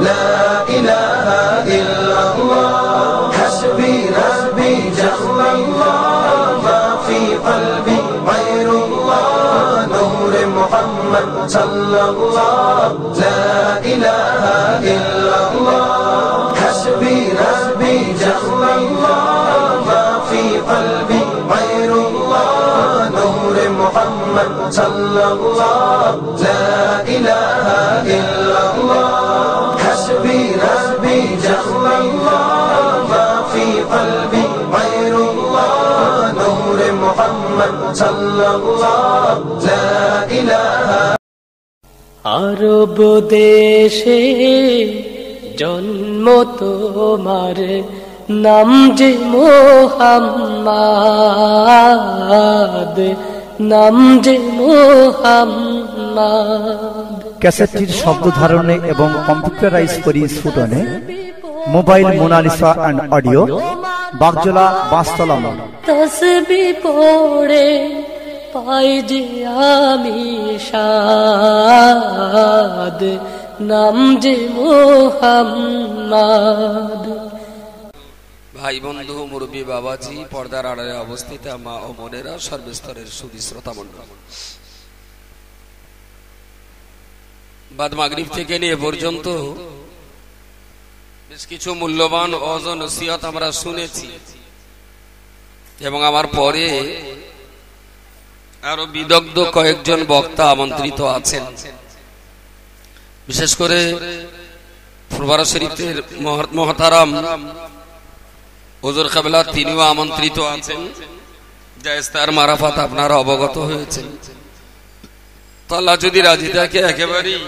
لا إله إلا الله حسبي ربي جل الله ما في قلبي غير الله نور محمد صلى الله لا إله إلا الله حسبي ربي جل الله ما في قلبي غير الله نور محمد صلى الله لا إله إلا الله حسبي ربي جل الله ما في قلبي غير الله نور محمد صلى الله لا إله আরব দেশে জন্ম তোমার নাম যে মুহাম্মদ নাম যে মুহাম্মদ। ক্যাসেটটির শব্দ ধারণে এবং কম্পিউটারাইজ করি স্ফুটনে mobile Mona Lisa and audio Bagjola Bastala মোড়। তসবিহ পড়ে পাই যে আমি শাদ নাম যে মুহাম্মদ। ভাই বন্ধু মুরব্বী বাবাজি পর্দার আড়ালে অবস্থিত মা ও বোনেরা সর্বস্তরের সুধী শ্রোতা মণ্ডল, বাদ মাগরিব থেকে নিয়ে পর্যন্ত বেশ কিছু মূল্যবান ওয়াজ ও নসিহত আমরা শুনেছি এবং আমার পরে আরো বিদগ্ধ কয়েকজন বক্তা আমন্ত্রিত আছেন। বিশেষ করে ফুরফুরা শরীফের মহতারাম হুজুর কিবলা তিনিও আমন্ত্রিত আছেন, জায়েস্তার মারাফাত আপনারা অবগত হয়েছেন। তো আল্লাহ যদি রাজি থাকে একেবারেই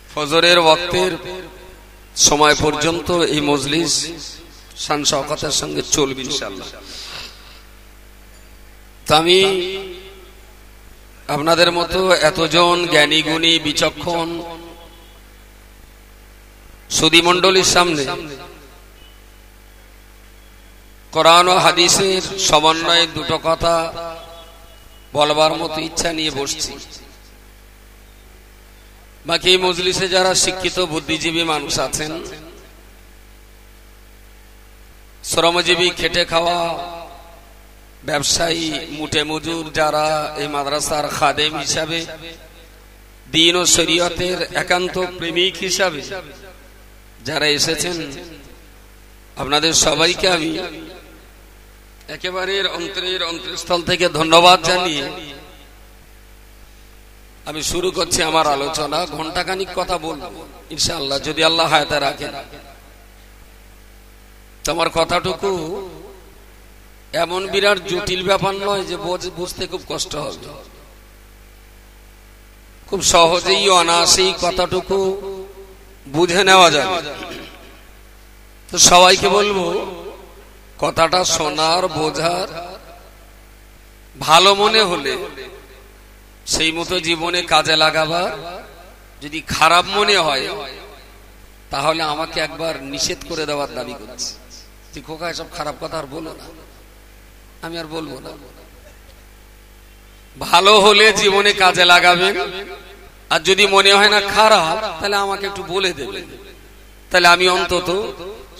ফজরের ওয়াক্তের সময় পর্যন্ত এই মজলিস শান শওকতের সঙ্গে চলবে ইনশাআল্লাহ। তো আমি আপনাদের মতো এতজন জ্ঞানী গুণী বিচক্ষণ সুধী মণ্ডলীর সামনে কোরআন ও হাদিসের সমন্বয়ে দুটো কথা বলবার মতো ইচ্ছা নিয়ে বসছি। বাকি এই মজলিসে যারা শিক্ষিত বুদ্ধিজীবী মানুষ আছেন, শ্রমজীবী খেটে খাওয়া ব্যবসায়ী মুটে মজুর যারা এই মাদ্রাসার খাদেম হিসাবে দ্বীন ও শরীয়তের একান্ত প্রেমিক হিসাবে যারা এসেছেন, আপনাদের সবাইকে আমি একেবারে অন্তরের অন্তঃস্থল থেকে ধন্যবাদ জানিয়ে আমি শুরু করছি আমার আলোচনা। ঘন্টাখানিক কথা বলবো ইনশাআল্লাহ, যদি আল্লাহ হায়াতে রাখেন। তোমার কথাটুকু এমন বিরাট জটিল ব্যাপার নয় যে বুঝতে খুব কষ্ট হবে, খুব সহজেই অনায়াসেই কথাটুকু বুঝে নেওয়া যাবে। তো সবাইকে বলবো কথাটা শোনার বোঝার ভালো মনে হলে সেই মতো জীবনে কাজে লাগাবার, যদি খারাপ মনে হয় তাহলে আমাকে একবার নিষেধ করে দেওয়ার দাবি করছে। তুই খোকা এসব খারাপ কথা আর বলো না, আমি আর বলবো না। ভালো হলে জীবনে কাজে লাগাবেন, আর যদি মনে হয় না খারাপ তাহলে আমাকে একটু বলে দেবেন, তাহলে আমি অন্তত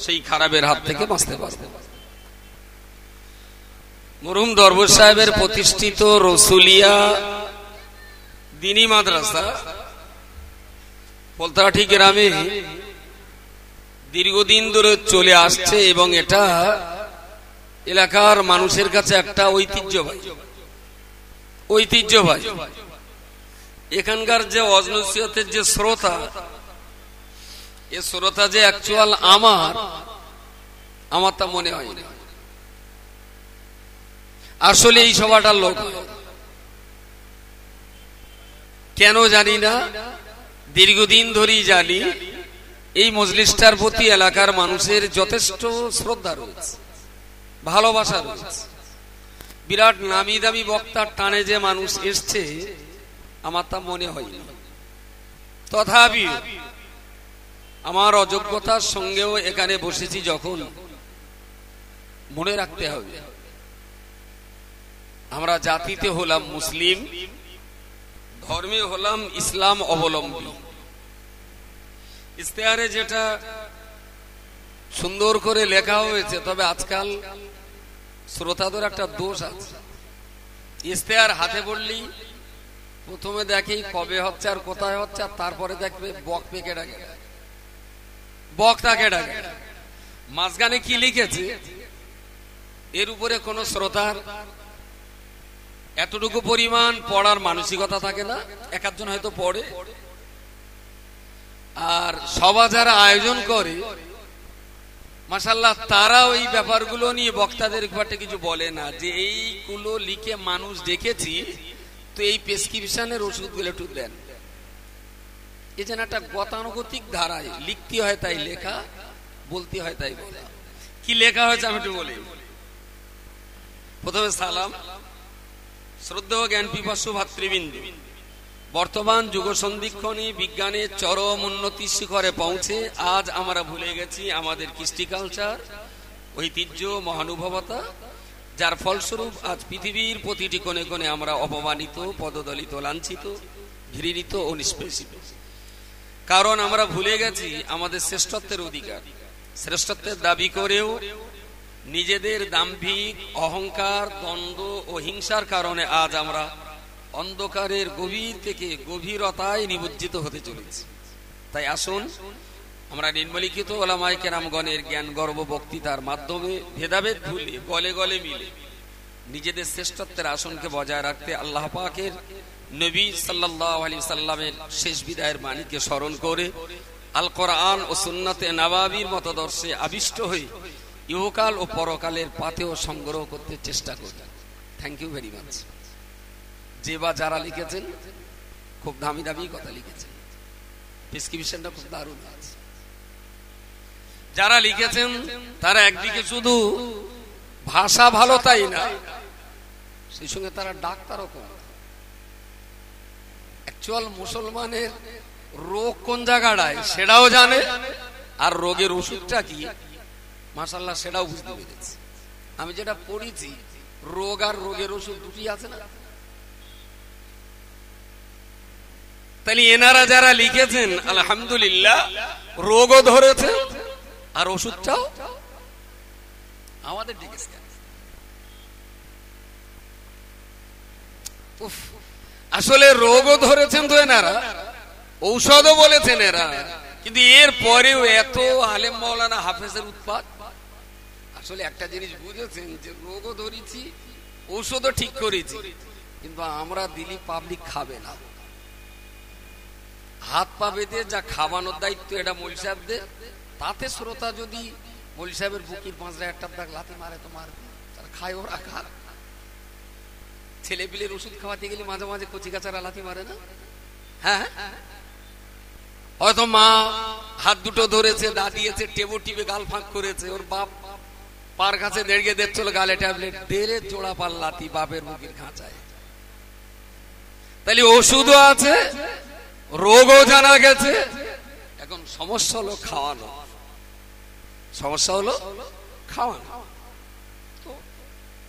সেই খারাপের হাত থেকে বাঁচতে পারবো। মরহুম দরবেশ সাহেবের প্রতিষ্ঠিত রসুলিয়া দ্বীনি মাদ্রাসা পোলতারাঠি গ্রামে দীর্ঘদিন ধরে চলে আসছে এবং এটা এলাকার মানুষের কাছে একটা ঐতিহ্যবাহী। এখানকার যে ওয়াজ নসিহতের যে শ্রোতা, এ শ্রোতা যে অ্যাকচুয়াল আমার তা মনে হয় না। আসলে এই সভাটার লোক কেন জানি না, দীর্ঘদিন ধরেই জানি এই মজলিসটার প্রতি এলাকার মানুষের যথেষ্ট শ্রদ্ধা রয়েছে, ভালোবাসা রয়েছে। বিরাট নামি দামি বক্তার টানে যে মানুষ এসছে আমার তা মনে হয় না। তথাপি আমার অযোগ্যতার সঙ্গেও এখানে বসেছি যখন, মনে রাখতে হবে আমরা জাতিতে হলাম মুসলিম, ধর্মে হলাম ইসলাম অবলম্বী। ইশতেহারে যেটা সুন্দর করে লেখা হয়েছে, তবে আজকাল শ্রোতাদের একটা দোষ আছে। ইশতেহার হাতে পড়লি প্রথমে দেখি কবে হচ্ছে আর কোথায় হচ্ছে, আর তারপরে দেখবে বক পেকে ডাকে, বক তাকে ডাকে। মাঝখানে কি লিখেছে এর উপরে কোন শ্রোতার এতটুকু পরিমাণ পড়ার মানসিকতা থাকে না। এক একজন হয়তো পড়ে, আর সভা যারা আয়োজন করে মাশাআল্লাহ তারা ওই ব্যাপারগুলো নিয়ে বক্তাদের ব্যাপারে কিছু বলে না, যে এইগুলো লিখে মানুষ দেখেছি, তো এই প্রেসক্রিপশনের ওষুধগুলো একটু দেন। এই যেন একটা গতানুগতিক ধারায় লিখতে হয় তাই লেখা, বলতে হয় তাই বলা। কি লেখা হয়েছে আমি একটু বলি। প্রথমে সালাম। শ্রদ্ধেয় জ্ঞান পিপাসু ভাতৃবৃন্দ, বর্তমান যুগ সন্ধিক্ষণে বিজ্ঞানের চরম উন্নতির শিখরে পৌঁছে আজ আমরা ভুলে গেছি আমাদের কৃষ্টি কালচার, ঐতিহ্য, মহানুভবতা, যার ফলস্বরূপ আজ পৃথিবীর প্রতিটি কোণে কোণে আমরা অপমানিত, পদদলিত, লাঞ্ছিত, ঘৃণিত ও নিষ্পেষিত। কারণ আমরা ভুলে গেছি আমাদের শ্রেষ্ঠত্বের অধিকার। শ্রেষ্ঠত্বের দাবি করেও নিজেদের দাম্ভিক, অহংকার, দ্বন্দ্ব ও হিংসার কারণে আজ আমরা অন্ধকারের গভীর থেকে গভীরতায় নিমজ্জিত হতে চলেছি। তাই আসুন আমরা নিম্নলিখিত ওলামায়ে কেরামগণের জ্ঞান গর্ব বক্তৃতার মাধ্যমে ভেদাভেদ ভুলে গলে গলে মিলে নিজেদের শ্রেষ্ঠত্বের আসনকে বজায় রাখতে আল্লাহ পাকের নবী সাল্লাল্লাহু আলাইহি সাল্লামের শেষ বিদায়ের বাণীকে স্মরণ করে আল কোরআন ও সুন্নতে নবাবীর মতদর্শে আবিষ্ট হয়ে ইহকাল ও পরকালের পাথেয় সংগ্রহ করতে চেষ্টা করি। Thank you very much. যে বা যারা লিখেছেন খুব দামি দামি কথা লিখেছেন, প্রেসক্রিপশনটা খুব দারুণ আছে। যারা লিখেছেন তারা একদিকে শুধু ভাষা ভালো তাই না, সেই সঙ্গে তারা ডাক্তারও কম। অ্যাকচুয়াল মুসলমানের রোগ কোন জায়গাটায় সেটাও জানে, আর রোগের ওষুধটা কি মাশাআল্লাহ সেটাও বুঝতে পেরেছি। আমি যেটা পড়েছি, রোগ আর রোগের ওষুধ দুটি আছে না। তাহলে এনারা যারা লিখেছেন আলহামদুলিল্লাহ, রোগও ধরেছে আর ওষুধটাও আমাদের দিকে। আসলে রোগও ধরেছেন তো এনারা, ঔষধও বলেছেন এরা, কিন্তু এর পরেও এত আলেম মাওলানা হাফেজের উৎপাত। আসলে একটা জিনিস বুঝেছেন যে রোগও ধরেছি, ঔষধও ঠিক করেছি, কিন্তু আমরা দিলি পাবলিক খাবে না। হাত পা বেঁধে যা খাওয়ানোর দায়িত্ব এটা মৌল সাহেবদের, তাতে শ্রোতা যদি মৌল সাহেবের বুকির পাঁচরা একটা দাগ লাথি মারে তো মারবে, তারা খায়, ওরা খা। ছেলে পিলের ওষুধ খাওয়াতে গেলে মাঝে মাঝে কচি কাচারা লাথি মারে না? হ্যাঁ, হয়তো মা হাত দুটো ধরেছে, দা দিয়েছে, টেবো টিপে গাল ফাঁক করেছে, ওর বাপ পার কাছে দেড়গে দেখছিল গালে ট্যাবলেট দেড়ে জোড়া পাল লাথি বাপের মুখের খাঁচায়। তাহলে ওষুধও আছে, রোগও জানা গেছে, এখন সমস্যা হলো খাওয়ানো। সমস্যা হলো খাওয়ানো। তো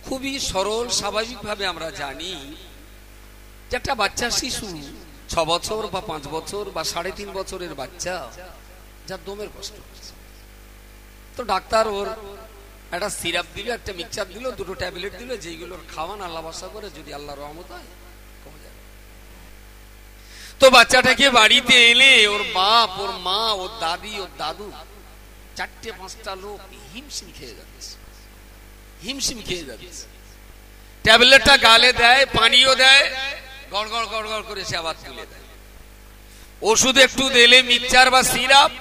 খুবই সরল স্বাভাবিক ভাবে আমরা জানি যে একটা বাচ্চা শিশু 6 বছর বা 5 বছর বা 3.5 বছরের বাচ্চা যার দমের কষ্ট হচ্ছে, তো ডাক্তার ওর একটা সিরাপ দিল, একটা মিক্সচার দিল, দুটো ট্যাবলেট দিল, যেগুলোর খাওয়ান আল্লাহ ভরসা করে যদি আল্লাহ রহমত হয় কমে যাবে। তো বাচ্চাটাকে বাড়িতে এলে ওর বাপ, ওর মা, ওর দাদি, ওর দাদু 4-5টা লোক হিমশিম খেয়ে যাচ্ছে, হিমশিম খেয়ে যাচ্ছে। ট্যাবলেটটা গালে দেয়, পানিও দেয়, গড়গড় গড়গড় করে সে আবার তুলে দেয়। ওষুধ একটু দিলে, মিক্সচার বা সিরাপ,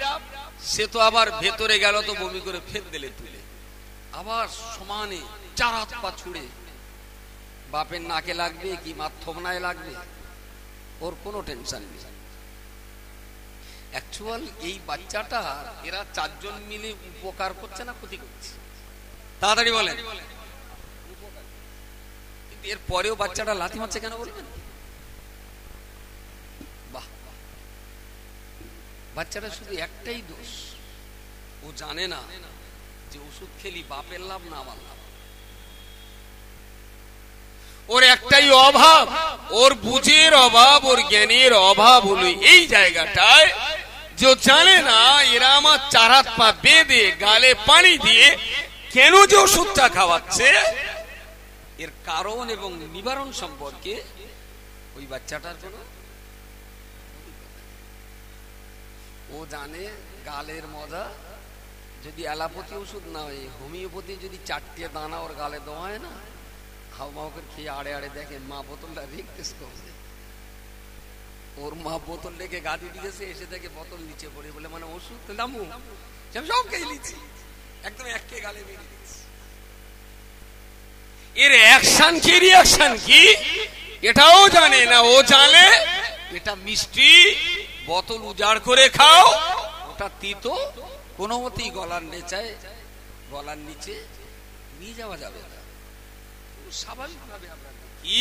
সে তো আবার ভেতরে গেল তো বমি করে ফের দিলে তুলে, আবার সমানে 4 হাত পা ছুড়ে বাপের নাকে লাগবে কি মার থমনায় লাগবে, ওর কোনো টেনশন নেই। অ্যাকচুয়াল এই বাচ্চাটা এরা 4 জন মিলে উপকার করছে না ক্ষতি করছে? তাড়াতাড়ি বলেন। এর পরেও বাচ্চাটা লাথি মারছে কেন বলবেন? বাহ, বাচ্চাটা শুধু একটাই দোষ, ও জানে না যে ওষুধ খেলি বাপের লাভ না আমার লাভ। ওর একটাই অভাব, ওর বুঝের অভাব, ওর জ্ঞানের অভাব হলো এই জায়গাটায় যে জানে না এরা আমার 4 হাত পা বেঁধে গালে পানি দিয়ে কেন যে ওষুধটা খাওয়াচ্ছে, এর কারণ এবং নিবারণ সম্পর্কে ওই বাচ্চাটার কোন ও জানে। গালের মজা যদি অ্যালোপ্যাথি ওষুধ না হয়, হোমিওপ্যাথি যদি 4টে দানা ওর গালে দেওয়া হয় না, হাওয়া করে খেয়ে আড়ে আড়ে দেখে মা বোতলটা রিকটেস্ট করছে, ওর মা বোতল রেখে গাদি দিয়েছে, এসে দেখে বোতল নিচে পড়ে, বলে মানে ওষুধ দামু সব খেয়ে নিচ্ছি, একদম একে গালে মেরে দিচ্ছি। এর অ্যাকশন কি রিঅ্যাকশন কি এটাও জানে না। ও জানে এটা মিষ্টি, বোতল উজাড় করে খাও, ওটা তিতো, কোনো মতেই গলার নিচে নিয়ে যাওয়া যাবে না। স্বাভাবিকভাবে আমরা কি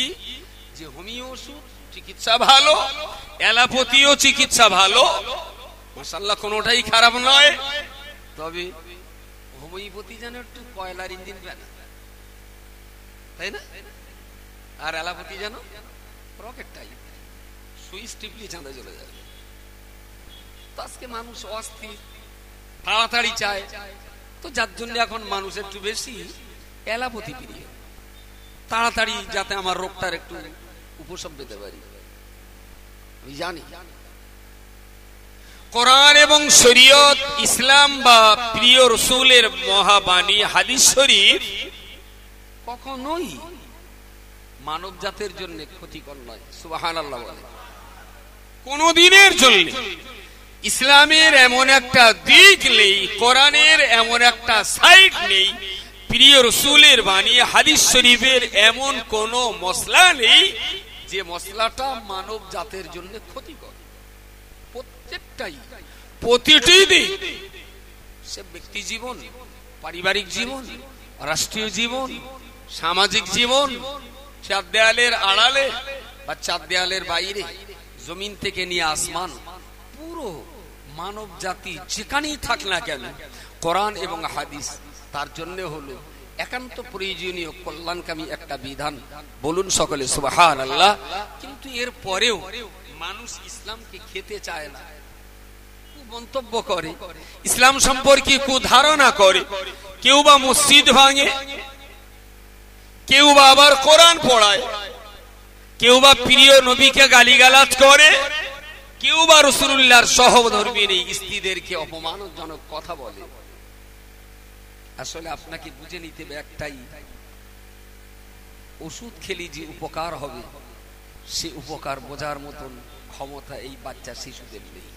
যে হোমিও ওষুধ চিকিৎসা ভালো, অ্যালোপ্যাথিও চিকিৎসা ভালো, মাশাআল্লাহ কোনোটাই খারাপ নয়। তবে হোমিওপ্যাথি যেন একটু কয়লার ইঞ্জিন বানা, তাই না? আর অ্যালোপ্যাথি যেন রকেট টাইপ, সুইচ টিপলি চাঁদে চলে যাবে। তো আজকে মানুষ অস্থির, তাড়াতাড়ি চায়, তো যার জন্য এখন মানুষ একটু বেশি অ্যালোপ্যাথি প্রিয়, তাড়াতাড়ি যাতে আমার রোগটার একটু উপশম পেতে পারি। আমি জানি কোরআন এবং শরীয়ত, ইসলাম বা প্রিয় রাসূলের মহাবাণী হাদিস শরীফ কখনোই মানব জাতির জন্য ক্ষতিকর নয়। সুবহানাল্লাহ বলে কোনদিনের জন্য। ইসলামের এমন একটা দিক নেই, কোরআনের এমন একটা সাইড নেই, প্রিয় রাসূলের বাণী হাদিস শরীফের এমন কোন মশলা নেই যে মশলাটা মানব জাতির জন্য ক্ষতিকর। প্রত্যেকটাই, প্রতিটি দিক, সে ব্যক্তি জীবন, পারিবারিক জীবন, রাষ্ট্রীয় জীবন, সামাজিক জীবন, 4 দেয়ালের আড়ালে বা 4 দেয়ালের বাইরে, জমিন থেকে নিয়ে আসমান, পুরো মানব জাতি যেখানেই থাক না কেন, কোরআন এবং হাদিস তার জন্য হলো একান্ত প্রয়োজনীয় কল্যাণকামী একটা বিধান। বলুন সকলে সুবহানাল্লাহ। কিন্তু এর পরেও মানুষ ইসলামকে খেতে চায় না, মন্তব্য করে, ইসলাম সম্পর্কে কুধারণা করে, কেউ বা মসজিদ ভাঙে, কেউ বা আবার কোরআন পড়ায়, কেউ বা প্রিয় নবীকে গালিগালাজ করে, কেউ বা রাসূলুল্লাহর সহধর্মিণী স্ত্রীদেরকে অপমানজনক কথা বলে। আসলে আপনাকে বুঝে নিতে হবে একটাই, ওষুধ খেলে যে উপকার হবে সে উপকার বোঝার মতন ক্ষমতা এই বাচ্চা শিশুদের নেই।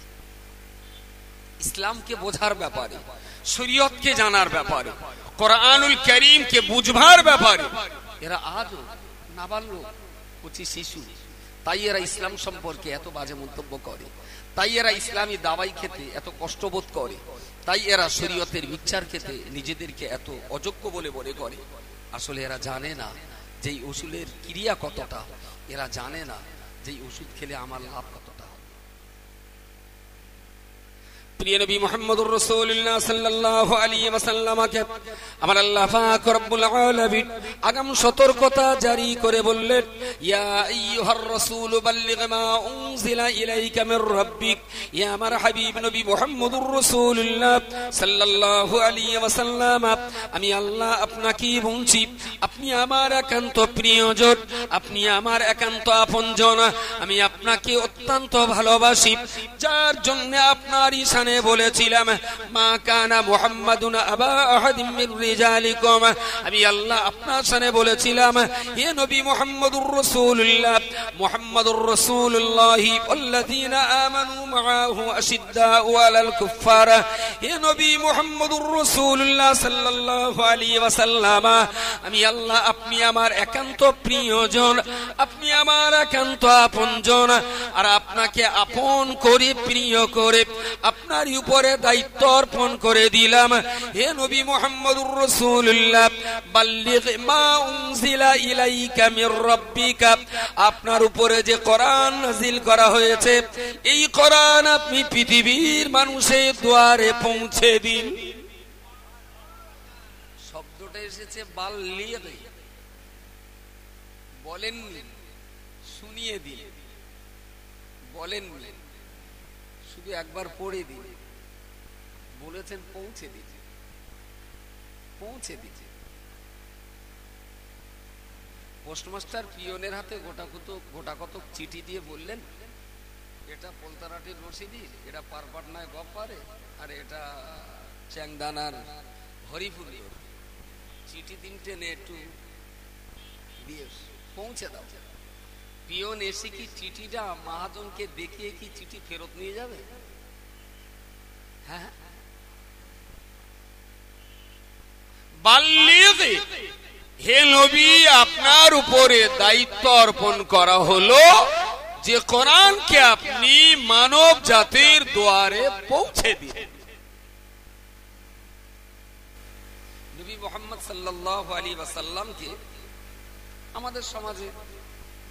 ইসলামকে বোঝার ব্যাপারে, শরীয়তকে জানার ব্যাপারে, কোরআনুল কারীমকে বুঝবার ব্যাপারে এরা আজও নাবালক, কচি শিশু। তাই এরা ইসলাম সম্পর্কে এত বাজে মন্তব্য করে, তাই এরা ইসলামী দাওয়াই খেতে এত কষ্টবোধ করে, তাই এরা শরীয়তের মিক্সচার খেতে নিজেদেরকে এত অযোগ্য বলে মনে করে। আসলে এরা জানে না যে এই ওষুধের ক্রিয়া কতটা, এরা জানে না যে এই ওষুধ খেলে আমার লাভ কতটা। প্রিয় নবী মুহাম্মদুর রাসূলুল্লাহ সাল্লাল্লাহু আলাইহি ওয়াসাল্লামকে আমার আল্লাহ পাক রব্বুল আলামিন আগাম সতর্কতা জারি করে বললেন, ইয়া আইয়ুহার রাসূল বাল্লিগ মা উনজিলা ইলাইকা মির রাব্বিক। ইয়া আমার হাবিব নবী মুহাম্মদুর রাসূলুল্লাহ সাল্লাল্লাহু আলাইহি ওয়াসাল্লাম, আমি আল্লাহ আপনাকে বলছি, আপনি আমার একান্ত প্রিয়জন, আপনি আমার একান্ত আপনজন, আমি আপনাকে অত্যন্ত ভালোবাসি, যার জন্য আপনার ঈশানে বলেছিলাম মা কানা মুহাম্মাদুন আবা আহাদিম মির রিজালিকুম। আমি আল্লাহ আপনার সামনে বলেছিলাম, হে নবী মুহাম্মদুর রাসূলুল্লাহ, মুহাম্মদুর রাসূলুল্লাহ ওয়াল্লাযীনা আমানু মাআহু আশিদ্দাউ আলাল কুফার। হে নবী মুহাম্মদুর রাসূলুল্লাহ সাল্লাল্লাহু আলাইহি ওয়াসাল্লাম, আমি আল্লাহ আপনি আমার একান্ত প্রিয়জন, আপনি আমার একান্ত আপনজন, আর আপনাকে আপন করে প্রিয় করে আপনার উপরে দায়িত্ব অর্পণ করে দিলাম। হে নবী মুহাম্মদুর রাসূলুল্লাহ, বাল্লিগ মা উনজিলা ইলাইকা মির রাব্বিকা, আপনার উপরে যে কোরআন নাযিল করা হয়েছে এই কোরআন আপনি পৃথিবীর মানুষের দুয়ারে পৌঁছে দিন। শব্দটা এসেছে বাল্লিগ, বলেননি শুনিয়ে দিন, বলেননি শুধু একবার পড়ে দিন, বলেছেন পৌঁছে দিতে, পৌঁছে দিতে। পোস্টমাস্টার পিয়নের হাতে গোটা কত চিঠি দিয়ে বললেন, এটা পোলতারাটির রশিদি, এটা পারপাটনায় গপ্পারে, আর এটা চ্যাংদানার হরিপুর। চিঠি তিনটে নে একটু দিয়ে পৌঁছে দাও। পিয়ন এসে কি চিঠিটা মহাজনকে দেখিয়ে কি চিঠি ফেরত নিয়ে যাবে? হ্যাঁ, বাল্লিগে হে নবী, আপনার উপরে দায়িত্ব অর্পণ করা হলো যে কোরআনকে আপনি মানব জাতির দুয়ারে পৌঁছে দিন। নবী মুহাম্মদ সাল্লাল্লাহু আলাইহি ওয়াসাল্লামকে আমাদের সমাজে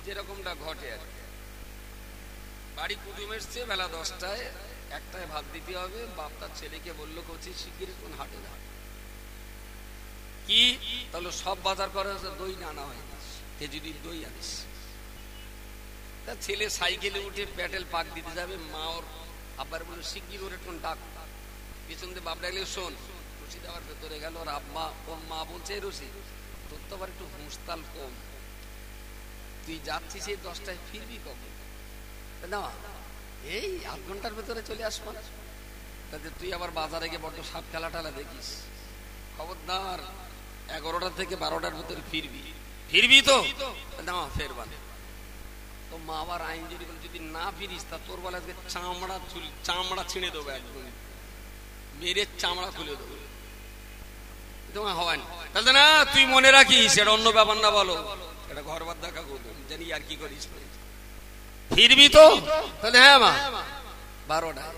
যেরকমটা ঘটে আর কি, বাড়ি কুটুম এসছে বেলা 10টায়, 1টায় ভাত দিতে হবে, বাপ তার ছেলেকে বললো কচি শিগগিরই কোন হাটে যা, কি তাহলে সব বাজার করে দই আনা হয়, খেজুরির দই আনিস। তার ছেলে সাইকেলে উঠে প্যাটেল পাক দিতে যাবে, মা ওর আব্বার বললো শিগগির ওর একটু ডাক। পিছন দিয়ে বাপ ডাকলে শোন, রশি দেওয়ার ভেতরে গেল, আর আব্বা ওর মা বলছে রশি তোর তো আবার একটু হুঁশতাল কম, তুই যাচ্ছিস এই 10টায়, ফিরবি কখন? না এই আধ ঘন্টার ভেতরে চলে আসবো, তাতে তুই আবার বাজারে গিয়ে বড্ড সাপ খেলা টালা দেখিস, খবরদার 11টা থেকে 12টার ভেতরে ফিরবি, ফিরবি তো? না ফেরবা না। তো মা আবার আইনজীবী বলে যদি না ফিরিস তা তোর বলে আজকে চামড়া ছিঁড়ে দেবো, একদম মেরে চামড়া খুলে দেবো, তোমার হয় না। না তুই মনে রাখিস এটা অন্য ব্যাপার না, বলো এটা ঘর বাদ দেখা করবো, জানি আর কি করিস, ফিরবি তো? তাহলে হ্যাঁ মা 12টায়।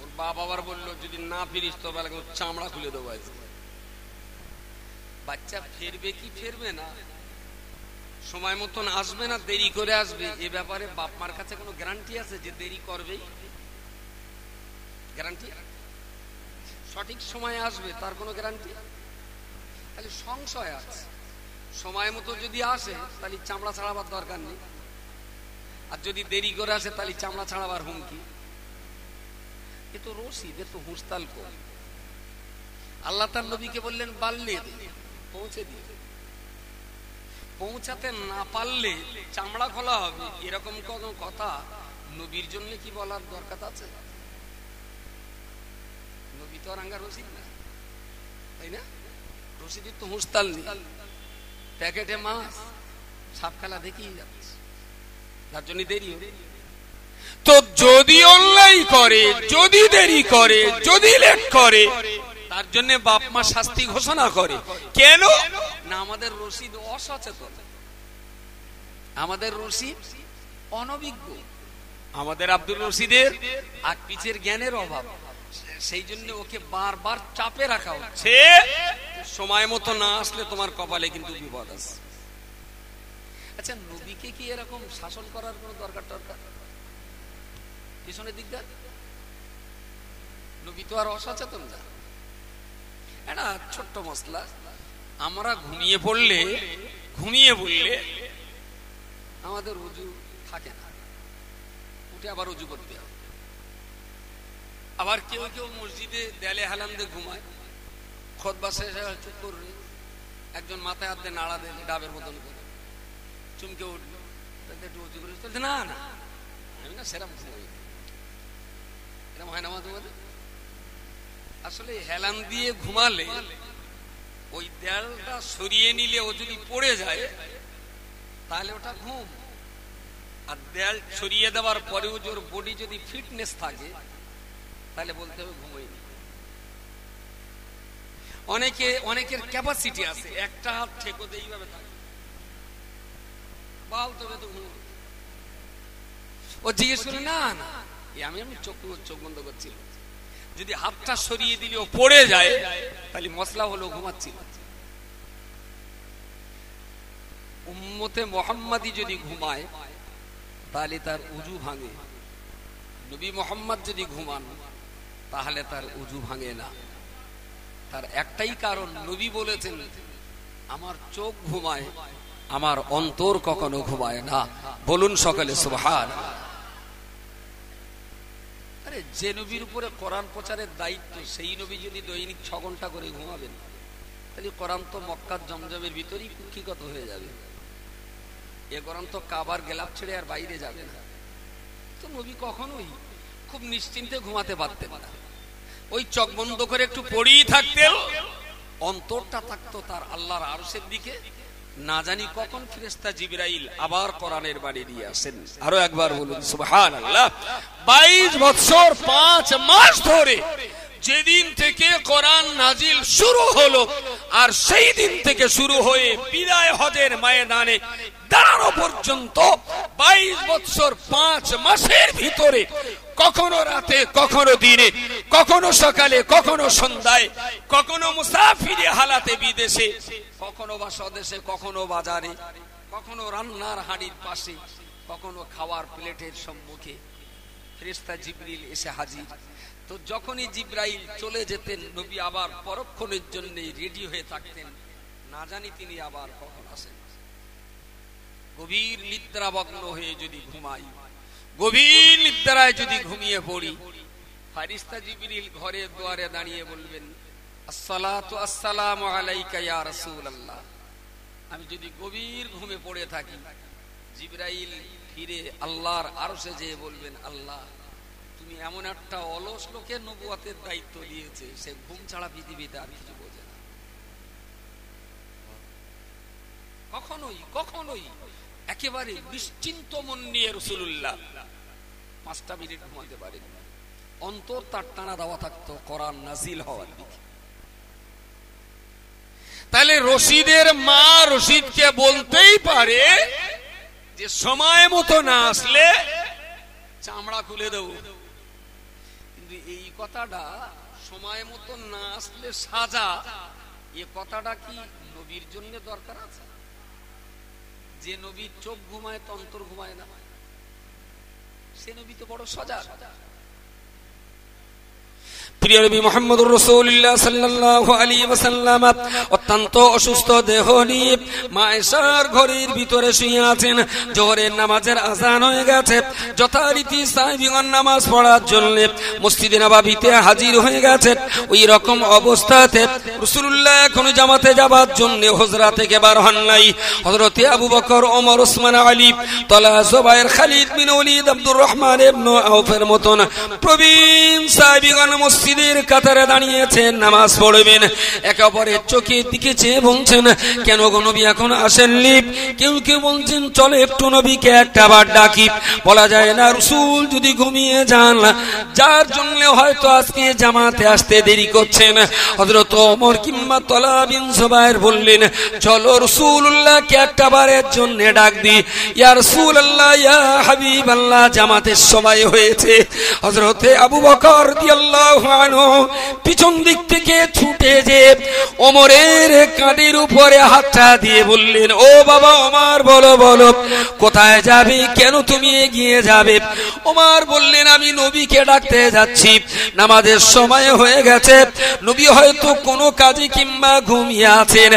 ওর বাপ আবার বললো যদি না ফিরিস তো বেলা চামড়া খুলে দেবো। বাচ্চা ফিরবে কি ফিরবে না, সময় মতন আসবে না দেরি করে আসবে, এ ব্যাপারে বাপ মার কাছে কোনো গ্যারান্টি আছে যে দেরি করবেই? গ্যারান্টি? সঠিক সময়ে আসবে তার কোনো গ্যারান্টি? তাহলে সংশয় আছে। সময় মতো যদি আসে তাহলে চামড়া ছাড়াবার দরকার নেই, আর যদি দেরি করে আসে তাহলে চামড়া ছাড়াবার হুমকি। এ তো রশিদ, এ তো হুঁশতাল কম। আল্লাহ তার নবীকে বললেন বাল্লে পৌঁছে দিয়ে, পৌঁছাতে না পারলে চামড়া খোলা হবে, এরকম কোন কথা নবীর জন্য কি বলার দরকার আছে? নবী তো আর আঙ্গা রশিদ না, তাই না? রশিদের তো হুঁশতাল নেই, প্যাকেটে মাছ সাপ খেলা দেখিয়ে যাচ্ছে, তার জন্য দেরি হবে। তো যদি অন্যায় করে, যদি দেরি করে, যদি লেট করে, তার জন্য বাপ মা শাস্তি ঘোষণা করে। কেন না? আমাদের রশিদ অসচেতন, আমাদের রশিদ অনভিজ্ঞ, আমাদের আব্দুল রশিদের আগ পিছের জ্ঞানের অভাব, সেই জন্য ওকে বারবার চাপে রাখা হচ্ছে, সময় মতো না আসলে তোমার কপালে কিন্তু বিপদ আছে। আচ্ছা নবীকে কি এরকম শাসন করার কোনো দরকার পিছনের দিকটা? নবী তো আর অসচেতন না। একটা ছোট্ট মশলা, আমরা ঘুমিয়ে পড়লে আমাদের উজু থাকে না, উঠে আবার উজু করতে হবে। আবার কেউ কেউ মসজিদে দেয়ালে হালান্দে ঘুমায়, খুতবা শেষে চুপ করবে, একজন মাথায় হাত দিয়ে নাড়া দেন ডাবের মতন করে, চুমকে উঠলো, একটু উজু করে না না আমি না সেরম ঘুমাই, এরকম হয় না তোমাদের? আসলে হেলান দিয়ে ঘুমালে ওই দেয়ালটা সরিয়ে নিলে ও যদি পড়ে যায় তাহলে ওটা ঘুম, আর দেয়াল সরিয়ে দেওয়ার পরেও ওর বডি যদি ফিটনেস থাকে তাহলে বলতে হবে ঘুমাইনি। অনেকের ক্যাপাসিটি আছে, একটা হাত ঠেকোতে এইভাবে থাকে, বাউ তবে তো ঘুম। ও জিজ্ঞেস করে না না আমি চোখ বন্ধ করছিল, যদি হাতটা সরিয়ে দিলে ও পড়ে যায় তাহলে মশলা হলো ঘুমাচ্ছিল। উম্মতে মুহাম্মাদি যদি ঘুমায় তাহলে তার উজু ভাঙে, নবী মুহাম্মদ যদি ঘুমান তাহলে তার উজু ভাঙে না। তার একটাই কারণ, নবী বলেছেন আমার চোখ ঘুমায়, আমার অন্তর কখনো ঘুমায় না। বলুন সকলে সুবহান। আরে যে নবীর উপরে কোরআন প্রচারের দায়িত্ব, সেই নবী যদি দৈনিক 6 ঘন্টা করে ঘুমাবেন, তাহলে কোরআন তো মক্কার জমজমের ভিতরেই কুক্ষিগত হয়ে যাবে। এ কোরআন তো কাবার গেলাপ ছেড়ে আর বাইরে যাবে না। তো নবী কখনোই খুব নিশ্চিন্তে ঘুমাতে পারতেন না। ওই চোখ বন্ধ করে একটু পড়েই থাকতেন, অন্তরটা থাকতো তার আল্লাহর আরশের দিকে। না জানি কখন ফেরেশতা জিবরাইল আবার কোরআনের বাণী নিয়ে আসেন। আরো একবার বলুন সুবহানাল্লাহ। 22 বছর 5 মাস ধরে যেদিন থেকে কোরআন নাজিল শুরু হলো, আর সেই দিন থেকে শুরু হয়ে বিদায় হজের ময়দানে দাঁড়ানো পর্যন্ত 22 বছর 5 মাসের ভিতরে কখনো রাতে, কখনো দিনে, কখনো সকালে, কখনো সন্ধ্যায়, কখনো মুসাফিরে হালাতে বিদেশে, কখনো বা স্বদেশে, কখনো বাজারে, কখনো রান্নার হাঁড়ির পাশে, কখনো খাওয়ার প্লেটের সম্মুখে ফেরেশতা জিবরিল এসে হাজির। তো যখনই জিবরাইল চলে যেতেন, নবী আবার পরক্ষণের জন্য রেডি হয়ে থাকতেন, না জানি তিনি আবার কখন আসেন। গভীর নিদ্রামগ্ন হয়ে যদি ঘুমাই, গভীর নিদ্রায় যদি ঘুমিয়ে পড়ি, ফেরেশতা জিবরিল ঘরে দুয়ারে দাঁড়িয়ে বলবেন, আসসালাতু আসসালামু আলাইকা ইয়া রাসূলুল্লাহ। আমি যদি গভীর ঘুমে পড়ে থাকি, জিবরাইল ফিরে আল্লাহর আরশে যেয়ে বলবেন, আল্লাহ তুমি এমন একটা অলস লোকের নবুয়তের দায়িত্ব দিয়েছে, সে ঘুম ছাড়া পৃথিবীতে আর কিছু বোঝে না। কখনোই কখনোই একেবারে নিশ্চিন্ত মন নিয়ে রাসূলুল্লাহ 5টা মিনিট ঘুমাতে পারেন। অন্তর তার টানা দেওয়া থাকতো কোরআন নাজিল হওয়ার দিকে। তাহলে রশিদের মা রশিদকে বলতেই পারে যে সময় মতো না আসলে চামড়া খুলে দেব, কিন্তু এই কথাটা সময় মতো না আসলে সাজা, এ কথাটা কি নবীর জন্য দরকার আছে? যে নবী চোখ ঘুমায় তো অন্তর ঘুমায় না, সে নবী তো বড় সজাগ। প্রিয় নবী মুহাম্মদুর রাসূলুল্লাহ সাল্লাল্লাহু আলাইহি ওয়াসাল্লাম অত্যন্ত অসুস্থ দেহ নিয়ে মা আয়েশার ঘরের ভিতরে শুয়ে আছেন। জোহরের নামাজের আযান হয়ে গেছে। যথারীতি সাহাবীগণ নামাজ পড়ার জন্য মসজিদে নববীতে হাজির হয়ে গেছে। ওই রকম অবস্থাতে রাসূলুল্লাহ এখন জামাতে যাবার জন্য হুজরা থেকে বার হন নাই। হযরতে আবু বকর, ওমর, ওসমান, আলী, তালহা, জুবায়ের, খালিদ বিন ওলীদ, আব্দুর রহমান ইবনে আউফের মতন প্রবীণ সাহাবীগণ মসজিদের কাতারে দাঁড়িয়েছেন, নামাজ পড়বেন। একে অপরের চোখের দিকে চেয়ে বলছেন, কেন গো নবী এখন আসেননি? কেউ কেউ বলছেন, চলে একটু নবীকে একটা বার ডাকি। বলা যায় না, রাসূল যদি ঘুমিয়ে যান, যার জন্য হয়তো আজকে জামাতে আসতে দেরি করছেন। হযরত ওমর কিংবা তালহা বিন জুবায়ের বললেন, চলো রাসূলুল্লাহকে একটা বারের জন্য ডাক দি। ইয়া রাসূলুল্লাহ, ইয়া হাবিবাল্লাহ, জামাতের সময় হয়েছে। হযরতে আবু বকর রাদিয়াল্লাহু আনহু পিছন দিক থেকে ছুটে যে ওমরের কাঁধের উপরে হাতটা দিয়ে বললেন, ও বাবা ওমর, বলো বলো কোথায় যাবে? কেন তুমি এগিয়ে যাবে? ওমর বললেন, আমি নবীকে ডাকতে যাচ্ছি, নামাজের সময় হয়ে গেছে, নবী হয়তো কোনো কাজে কিংবা ঘুমিয়ে আছেন।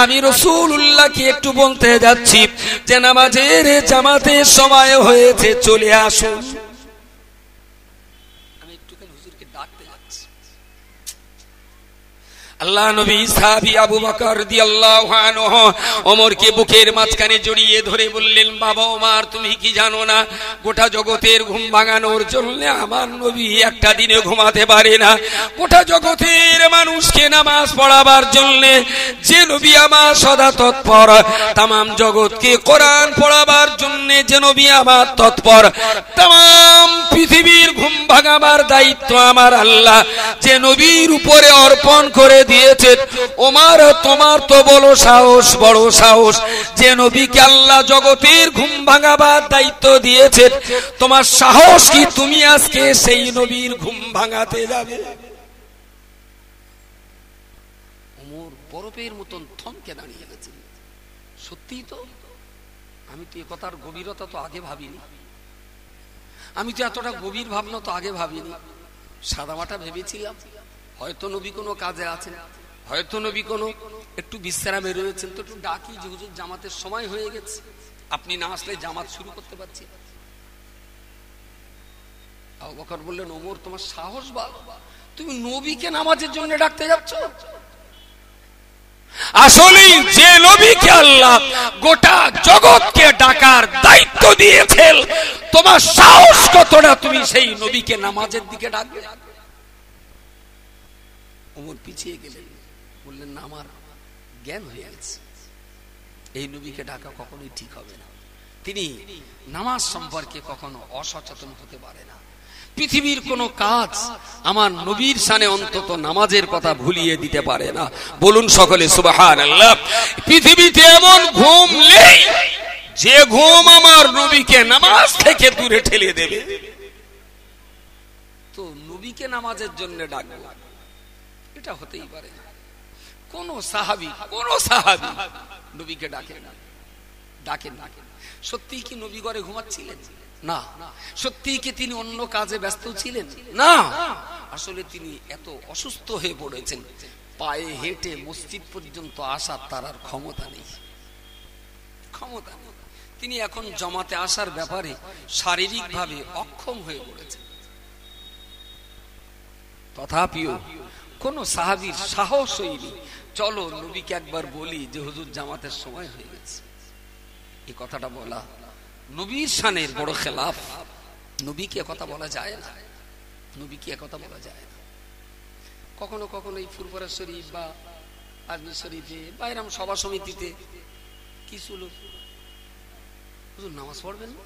আমি রাসূলুল্লাহকে একটু বলতে যাচ্ছি যে নামাজের জামাতের সময় হয়েছে, চলে আসুন। আল্লাহ নবী সাহাবী আবু বকর রাদিয়াল্লাহু আনহু ওমরকে বুকের মাঝখানে জড়িয়ে ধরে বললেন, বাবা ওমর, তুমি কি জানো না, গোটা জগতের ঘুম ভাঙানোর জন্য আমার নবী একটা দিনে ঘুমাতে পারে না। গোটা জগতের মানুষকে নামাজ পড়াবার জন্য যে নবী আমার সদা তৎপর, তাম জগৎকে কোরআন পড়াবার জন্য যে নবী আমার তৎপর, তাম পৃথিবীর ঘুম ভাঙাবার দায়িত্ব আমার আল্লাহ যে নবীর উপরে অর্পণ করে দিয়েছেন। ওমর, তোমার তো বড় সাহস, বড় সাহস, যে নবীকে আল্লাহ জগতের ঘুম ভাঙাবার দায়িত্ব দিয়েছেন, তোমার সাহস কি তুমি আজকে সেই নবীর ঘুম ভাঙাতে যাবে? ওমর বরফের মতন থমকে দাঁড়িয়ে গেছেন। সত্যি তো, আমি তো এ কথার গভীরতা তো আগে ভাবিনি, আমি তো এতটা গভীর ভাবনা তো আগে ভাবিনি। সাদামাটা ভেবেছিলাম হয়তো নবী কোনো কাজে আছেন, হয়তো নবী কোনো একটু বিশ্রামে রয়েছেন, তো একটু ডাকি যে হুজুর জামাতের সময় হয়ে গেছে, আপনি না আসলে জামাত শুরু করতে পারছি। আবু বকর বললেন, ওমর তোমার সাহস ভালো, তুমি নবীকে নামাজের জন্য ডাকতে যাচ্ছ? আসলে যে নবীকে আল্লাহ গোটা জগৎকে ডাকার দায়িত্ব দিয়েছেন, তোমার সাহস কতটা তুমি সেই নবীকে নামাজের দিকে ডাকবে? ওমর পিছিয়ে গেলেন, বললেন না, আমার জ্ঞান হয়ে গেছে, এই নবীকে ডাকা কখনোই ঠিক হবে না। তিনি নামাজ সম্পর্কে কখনো অসচেতন হতে পারে না। পৃথিবীর কোন কাজ আমার নবীর শানে অন্তত নামাজের কথা ভুলিয়ে দিতে পারে না। বলুন সকলে সুবহানাল্লাহ। পৃথিবীতে এমন ঘুম নেই যে ঘুম আমার নবীকে নামাজ থেকে দূরে ঠেলে দেবে। তো নবীকে নামাজের জন্য ডাকবো, এটা হতেই পারে না। কোন সাহাবী নবীকে ডাকেন না। সত্যি কি নবী ঘরে ঘুমাচ্ছিলেন? না। সত্যি কি তিনি অন্য কাজে ব্যস্ত ছিলেন? না। আসলে তিনি এত অসুস্থ হয়ে পড়েছেন, পায়ে হেঁটে মসজিদ পর্যন্ত আসার তার আর ক্ষমতা নেই। তিনি এখন জামাতে আসার ব্যাপারে শারীরিকভাবে অক্ষম হয়ে পড়েছেন। তথাপিও কোন সাহাবীর সাহস হয়নি, চলো নবীকে একবার বলি যে হুজুর জামাতের সময় হয়ে গেছে। এই কথাটা বলা নবীর শানের বড় খেলাফ। নবীকে কথা বলা যায় না, কখনো কখনো এই ফুরফুরা শরীফ বা আজমির শরীফে বা এরকম সভা সমিতিতে কিছু লোক, হুজুর নামাজ পড়বেন না?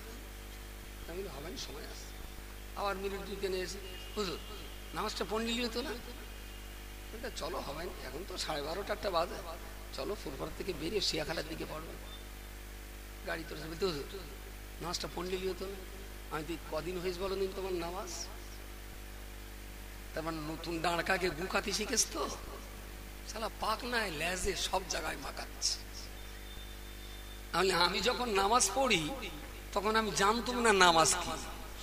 আমি হবেন, সময় আছে, আবার মিনিট দুইখানে এসে হুজুর নামাজটা পড়লি হতো না? চলো হবেন, এখন তো 12:30 বাজে, চলো ফুরফুরা থেকে বেরিয়ে শিয়াখালার দিকে পড়বেন। গাড়ি তোর নামাজটা পড়লি হতো না? আমি তুই কদিন হয়েছে বলো দিন তোমার নামাজ? তারপর নতুন ডাঁড়কাকে গুকাতে শিখেছ তো, শালা পাক নাই লেজে সব জায়গায় মাকাচ্ছে। আমি যখন নামাজ পড়ি তখন আমি জানতাম না নামাজ কি,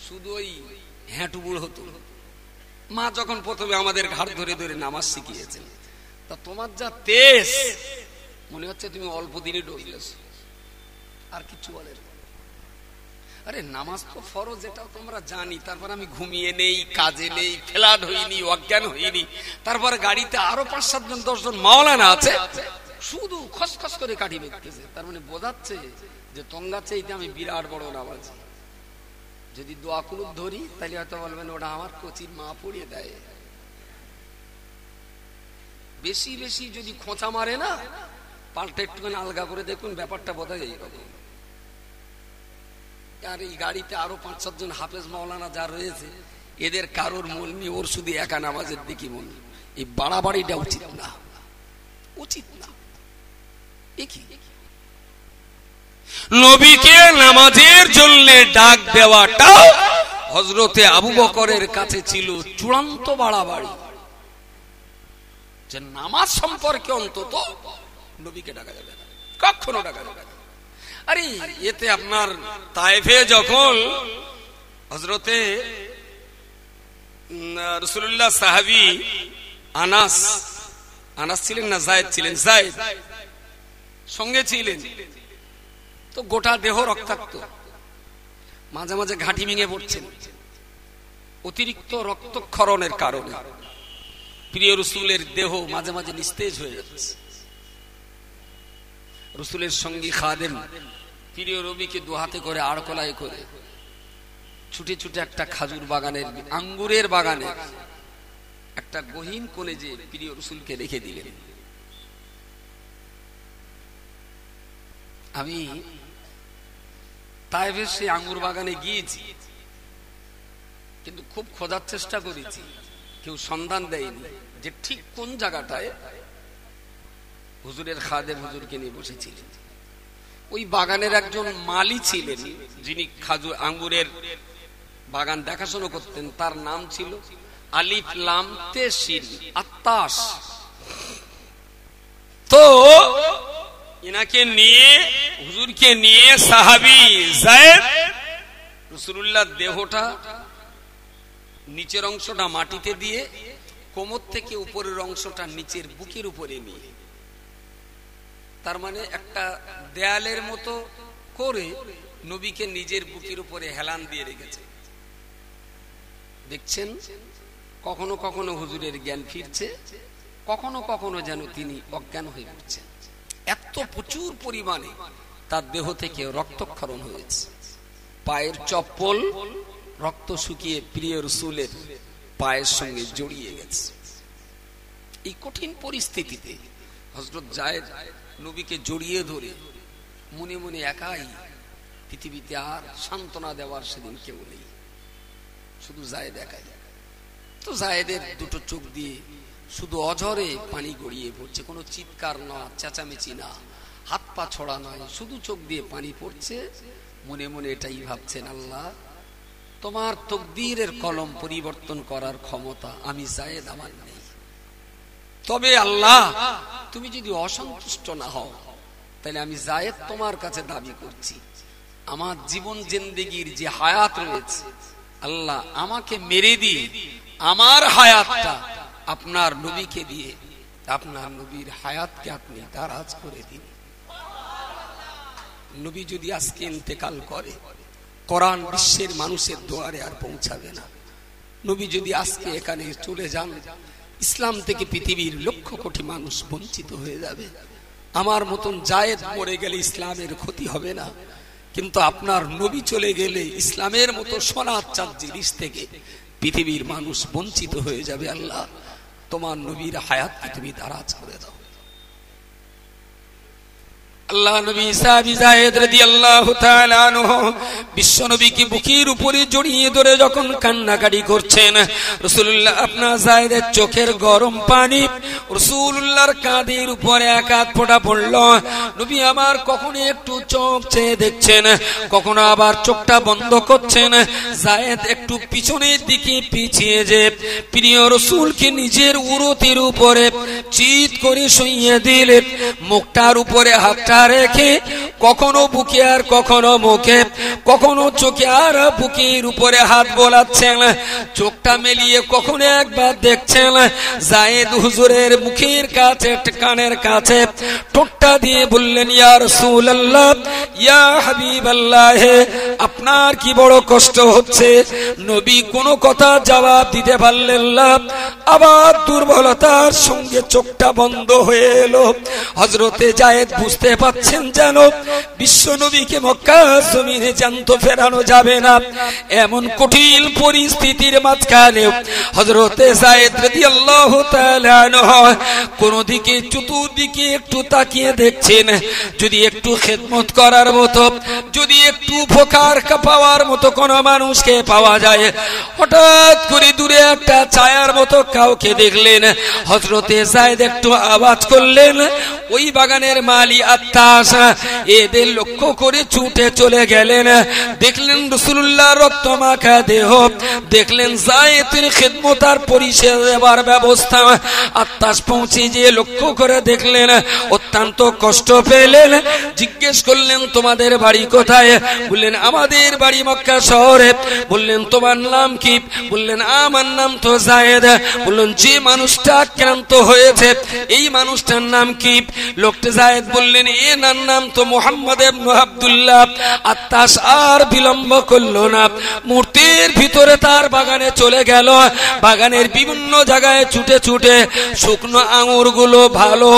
শুধু ওই হ্যাঁটুবুড় হতো। মা যখন প্রথমে আমাদের ঘাট ধরে ধরে নামাজ শিখিয়েছেন, তা তোমার যা তেজ, মনে হচ্ছে তুমি অল্প দিনে ডরলেছ, আর কিছু বলেন। আরে নামাজ তো ফরজ, এটাও তোমরা জানি। তারপর আমি ঘুমিয়ে নেই, কাজে নেই, ফ্ল্যাট হইনি, অজ্ঞান হইনি। তারপর গাড়িতে আরো 5-7 জন 10 জন মাওলানা আছে, শুধু খসখস করে কাঠি বেঁধতেছে। তার মানে বোঝাচ্ছে যে তোমরা চাইতে আমি বিরাট বড় নামাজি। যদি দোয়া কুনুত ধরি তাহলে হয়তো বলবেন ওটা আমার কোচির মা পড়িয়ে দেয়। বেশি বেশি যদি খোঁচা মারে না, পাল্টা একটুখানি আলগা করে দেখুন, ব্যাপারটা বোঝা যায় এইরকম। আর এই গাড়িতে আরো 5-7 জন হাফেজ মাওলানা যা রয়েছে, এদের কারোর মন নিয়ে ওর শুধু একা নামাজের দিকে মন। এই বাড়াবাড়িটা উচিত না। নবীকে নামাজের জন্য ডাক দেওয়াটা হযরতে আবু বকরের কাছে ছিল চূড়ান্ত বাড়াবাড়ি, যে নামাজ সম্পর্কে অন্তত নবীকে ডাকা যাবে না, কখনো ডাকা যাবে না। আরে এতে আপনার তায়েফে যখন হযরতে রাসূলুল্লাহ সাহাবী আনাস ছিলেন না যায়েদ ছিলেন, যায়েদ সঙ্গে ছিলেন, তো গোটা দেহ রক্তাক্ত, মাঝে মাঝে ঘাঁটি ভেঙে পড়ছেন অতিরিক্ত রক্তক্ষরণের কারণে। প্রিয় রাসূলের দেহ মাঝে মাঝে নিস্তেজ হয়ে যাচ্ছে। রাসূলের সঙ্গী খাদেম প্রিয় নবীকে দুহাতে করে আড়কলাই করে ছুটে ছুটে একটা খাজুর বাগানের, আঙ্গুরের বাগানের একটা গহীন কোণে যে প্রিয় রাসূলকে রেখে দিলেন। আমি তায়েফের সেই আঙ্গুর বাগানে গিয়েছি, কিন্তু খুব খোঁজার চেষ্টা করেছি, কেউ সন্ধান দেয়নি যে ঠিক কোন জায়গাটায় হুজুরের খাদেম হুজুরকে নিয়ে বসেছিলেন। ওই বাগানের একজন মালি ছিলেন, যিনি খাজুর আঙ্গুরের বাগান দেখাশোনা করতেন। তার নাম ছিল আলিফ লাম তে শিন, আত্তাস। তো ইনাকে নিয়ে, হুজুরকে নিয়ে সাহাবী যায়েদ রাসূলুল্লাহর দেহটা নিচের অংশটা মাটিতে দিয়ে কোমর থেকে উপরের অংশটা নিচের বুকের উপরে নিয়ে, তার মানে একটা দেয়ালের মতো করে নবীকে নিজের বুকের উপরে হেলান দিয়ে রেখেছে। দেখছেন কখনো কখনো হুজুরের জ্ঞান ফিরছে, কখনো কখনো যেন তিনি অজ্ঞান হয়ে উঠছেন। এত প্রচুর পরিমাণে তার দেহ থেকে রক্তক্ষরণ হয়েছে। পায়ের চপ্পল রক্ত শুকিয়ে প্রিয় রাসূলের পায়ের সঙ্গে জড়িয়ে গেছে। এই কঠিন পরিস্থিতিতে হযরত যায়েদ নবীকে জড়িয়ে ধরে মনে মনে একাই, পৃথিবীতে আর সান্ত্বনা দেওয়ার সেদিন কেউ নেই, শুধু যায়েদ একাই। তো যায়েদের দুটো চোখ দিয়ে শুধু অঝরে পানি গড়িয়ে পড়ছে, কোনো চিৎকার না, চেঁচামেচি না, হাত পা ছড়া নয়, শুধু চোখ দিয়ে পানি পড়ছে। মনে মনে এটাই ভাবছেন, আল্লাহ তোমার তকদীরের কলম পরিবর্তন করার ক্ষমতা আমি যায়েদ আমার নেই। তবে আল্লাহ তুমি যদি অসন্তুষ্ট না হও, তাহলে আমি যায়েদ তোমার কাছে দাবি করছি, আমার জীবন জিন্দেগির যে হায়াত রয়েছে, আল্লাহ আমাকে মেরে দিয়ে আমার হায়াতটা আপনার নবীকে দিয়ে আপনার নবীর হায়াতকে আপনি দারাজ করে দিন। নবী যদি আজকে ইন্তেকাল করে, কোরআন বিশ্বের মানুষের দুয়ারে আর পৌঁছাবে না। নবী যদি আজকে এখানে চলে যান, ইসলাম থেকে পৃথিবীর লক্ষ কোটি মানুষ বঞ্চিত হয়ে যাবে। আমার মতন যায়েদ মরে গেলে ইসলামের ক্ষতি হবে না, কিন্তু আপনার নবী চলে গেলে ইসলামের মতো সোনার চাঁদ জিনিস থেকে পৃথিবীর মানুষ বঞ্চিত হয়ে যাবে। আল্লাহ তোমার নবীর হায়াতকে তুমি দারাজ করে দাও। আল্লাহ নবী সাহাবী যায়েদ রাদিয়াল্লাহু তাআলা আনহু বিশ্ব নবীকে বুকের উপরে জড়িয়ে ধরে যখন কান্নাকাটি করছেন, রাসূলুল্লাহ আপনার যায়েদের চোখের গরম পানি রাসূলুল্লাহর কাঁধের উপরে এক হাত ফোঁটা পড়ল। নবী আমার কখনো একটু চোখ চেয়ে দেখছেন, কখনো আবার চোখটা বন্ধ করছেন। যায়েদ একটু পিছনের দিকে পিছিয়ে যে প্রিয় রাসূলকে নিজের উরুতের উপরে চিৎ করে শুইয়ে দিলেন, মুখটার উপরে হাতটা রেখে কখনো বুকে আর কখনো মুখে, কখনো চোখে আর বুকের উপরে হাত বোলাচ্ছেন। চোখটা মেলিয়ে কখনো একবার দেখছেন যায়েদ হুজুরের মুখের কাছে, কানের কাছে ঠোঁটটা দিয়ে বললেন, ইয়া রাসূলুল্লাহ, ইয়া হাবিবাল্লাহ, আপনার কি বড় কষ্ট হচ্ছে? নবী কোনো কথা জবাব দিতে পারলেন না, আবার দুর্বলতার সঙ্গে চোখটা বন্ধ হয়ে এলো। হযরতে যায়েদ বুঝতে পাচ্ছেন যেন বিশ্ব নবীকে মক্কা জমিনে জ্যান্ত ফেরানো যাবে না। এমন কঠিন পরিস্থিতির মাঝখানে হযরতে যায়েদ রাদিয়াল্লাহু তাআলা আনহু কোন দিকে চতুর্দিকে একটু তাকিয়ে দেখছেন, যদি একটু খেদমত করার মতো, যদি একটু উপকার পাওয়ার মতো কোন মানুষকে পাওয়া যায়। হঠাৎ করে দূরে একটা ছায়ার মতো কাউকে দেখলেন। হযরতে যায়েদ একটু আওয়াজ করলেন, ওই বাগানের মালি আত্তাস এদের লক্ষ্য করে ছুটে চলে গেলেন। দেখলেন রাসূলুল্লাহর রক্তমাখা দেহ, দেখলেন যায়েদের খিদমত আর পরিষেবার ব্যবস্থা। আত্তাস পৌঁছে যে লক্ষ্য করে দেখলেন, অত্যন্ত কষ্ট পেলেন। জিজ্ঞেস করলেন, তোমাদের বাড়ি কোথায়? বললেন, আমাদের বাড়ি মক্কা শহরে। বললেন, তোমার নাম কি? বললেন, আমার নাম তো যায়েদ। বললেন, যে মানুষটা আক্রান্ত হয়েছে এই মানুষটার নাম কি? লোকটা যায়েদ বললেন, এনার নাম তো মুহাম্মদ ইবনে আব্দুল্লাহ। আত্তাস আর বিলম্ব করলো না, মূর্তির ভিতরে তার বাগানে চলে গেল। বাগানের বিভিন্ন জায়গায় ছুটে ছুটে শুকনো আঙুর গুলো, ভালো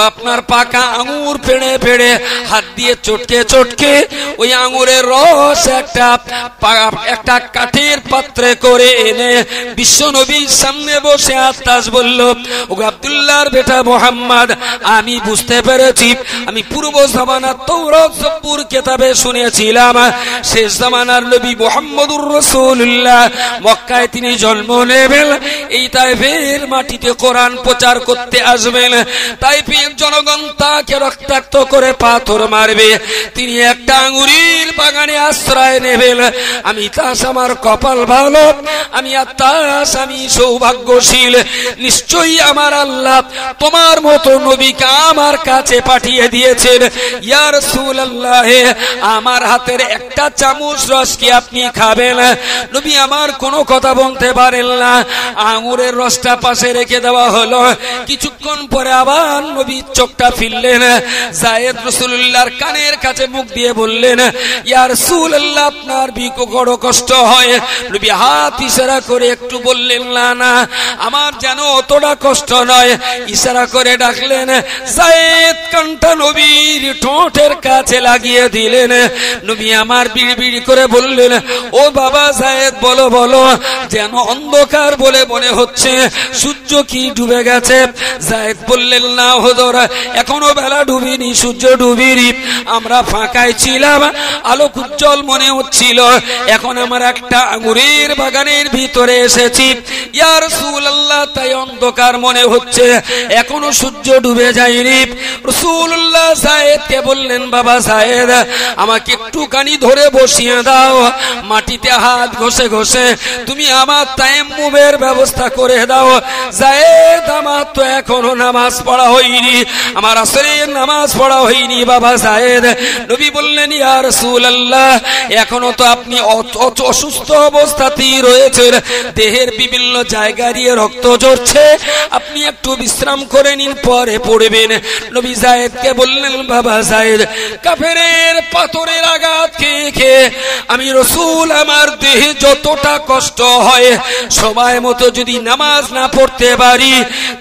আপনার পাকা আঙুর পেড়ে পেড়ে হাত দিয়ে চটকে চটকে ওই আঙুরের রস একটা কাঠের পাত্রে করে এনে বিশ্ব নবীর সামনে বসে আত্তাস বলল, ও আব্দুল্লাহর বেটা মুহাম্মদ, আমি বুঝতে পেরেছি, আমি পূর্ব জামানার তাওরাত জবুর কিতাবে শুনেছিলাম শেষ জামানার নবী মুহাম্মদুর রাসূলুল্লাহ মক্কায় তিনি জন্ম নেবেন, এই তায়েফের মাটিতে কোরআন প্রচার করতে আসবেন। তায়েফের জনগণ তাকে রক্তাক্ত করে পাথর মারবে, তিনি একটা আঙ্গুরের বাগানে আশ্রয় নেবেন। আমি তাস, আমার কপাল ভালো, আমি আত্তাস, আমি সৌভাগ্যশীল। নিশ্চয়ই আমার আল্লাহ তোমার মতো নবীকে আমার কাছে পাঠিয়ে দিয়েছেন। ইয়া রাসূলুল্লাহ, আমার হাতের একটা চামচ রস কি আপনি খাবেন? নবী আমার কোনো কথা বলতে পারেন না, আঙুরের রসটা পাশে রেখে দেওয়া হলো। কিছুক্ষণ পরে আবার নবী চোখটা ফিরলেন, যায়েদ রাসূলুল্লাহর কানের কাছে মুখ দিয়ে বললেন, ইয়া রাসূলুল্লাহ, আপনার বড় কষ্ট হয়। নবী হাত ইশারা করে একটু বললেন, না না, আমার যেন অতটা কষ্ট নয়। ইশারা করে ডাকলেন, যায়েদ কানটা নবীর ঠোঁটের কাছে লাগিয়ে দিলেন। নবী আমার বিড়বিড় করে বললেন, ও বাবা যায়েদ, বলো বলো, যেন অন্ধকার বলে মনে হচ্ছে, সূর্য কি ডুবে গেছে? যায়েদ বললেন, না হুজুর, এখনো বেলা ডুবিনি, সূর্য ডুবিনি, আমরা ফাঁকায় ছিলাম, আলোক উজ্জ্বল মনে হচ্ছিল, এখন আমার একটা আঙুরের বাগানের ভিতরে এসেছি ইয়া রাসূলুল্লাহ, তাই অন্ধকার মনে হচ্ছে, এখনো সূর্য ডুবে যায়নি। রাসূলুল্লাহ যায়েদকে বললেন, বাবা যায়েদ, আমাকে একটুখানি ধরে বসিয়ে দাও, মাটিতে হাত ঘষে ঘষে তুমি আমার তায়াম্মুমের ব্যবস্থা করে দাও। যায়েদ, আমার তো এখনো নামাজ পড়া হয়নি, আমার আসরের নামাজ পড়া হয়নি বাবা যায়েদ। নবী বললেন, ইয়া রাসূলুল্লাহ, এখনো তো আপনি অসুস্থ অবস্থাতেই রয়েছেন, দেহের বিভিন্ন জায়গা দিয়ে রক্ত ঝরছে, আপনি একটু বিশ্রাম করে নিন, পরে পড়বেন। নবী যায়েদকে বললেন, বাবা যায়েদ, কাফেরের পাথরের আঘাত খেয়ে খেয়ে আমি রাসূল, আমার দেহে যতটা কষ্ট হয়, সময় মতো যদি নামাজ না পড়তে পারি,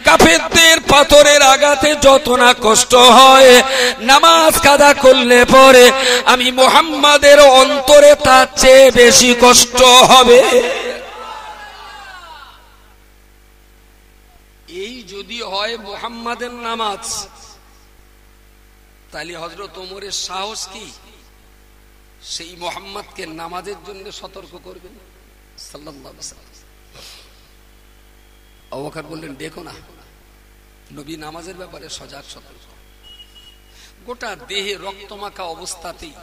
কাফেরদের পাথরের আঘাতে যত না কষ্ট হয়, নামাজ কাদা করলে পরে আমি মুহাম্মাদের অন্তরে তার চেয়ে বেশি কষ্ট হবে। এই যদি হয় মুহাম্মাদের নামাজ, তাহলে হযরত ওমরের সাহস কি সেই মুহাম্মাদকে নামাজের জন্য সতর্ক করবেন সাল্লাল্লাহু আলাইহি ওয়াসাল্লাম। আবু বকর বললেন, দেখো না, নবী নামাজের ব্যাপারে সজাগ সতর্ক। গোটা দেহে রক্তমাখা অবস্থাতেই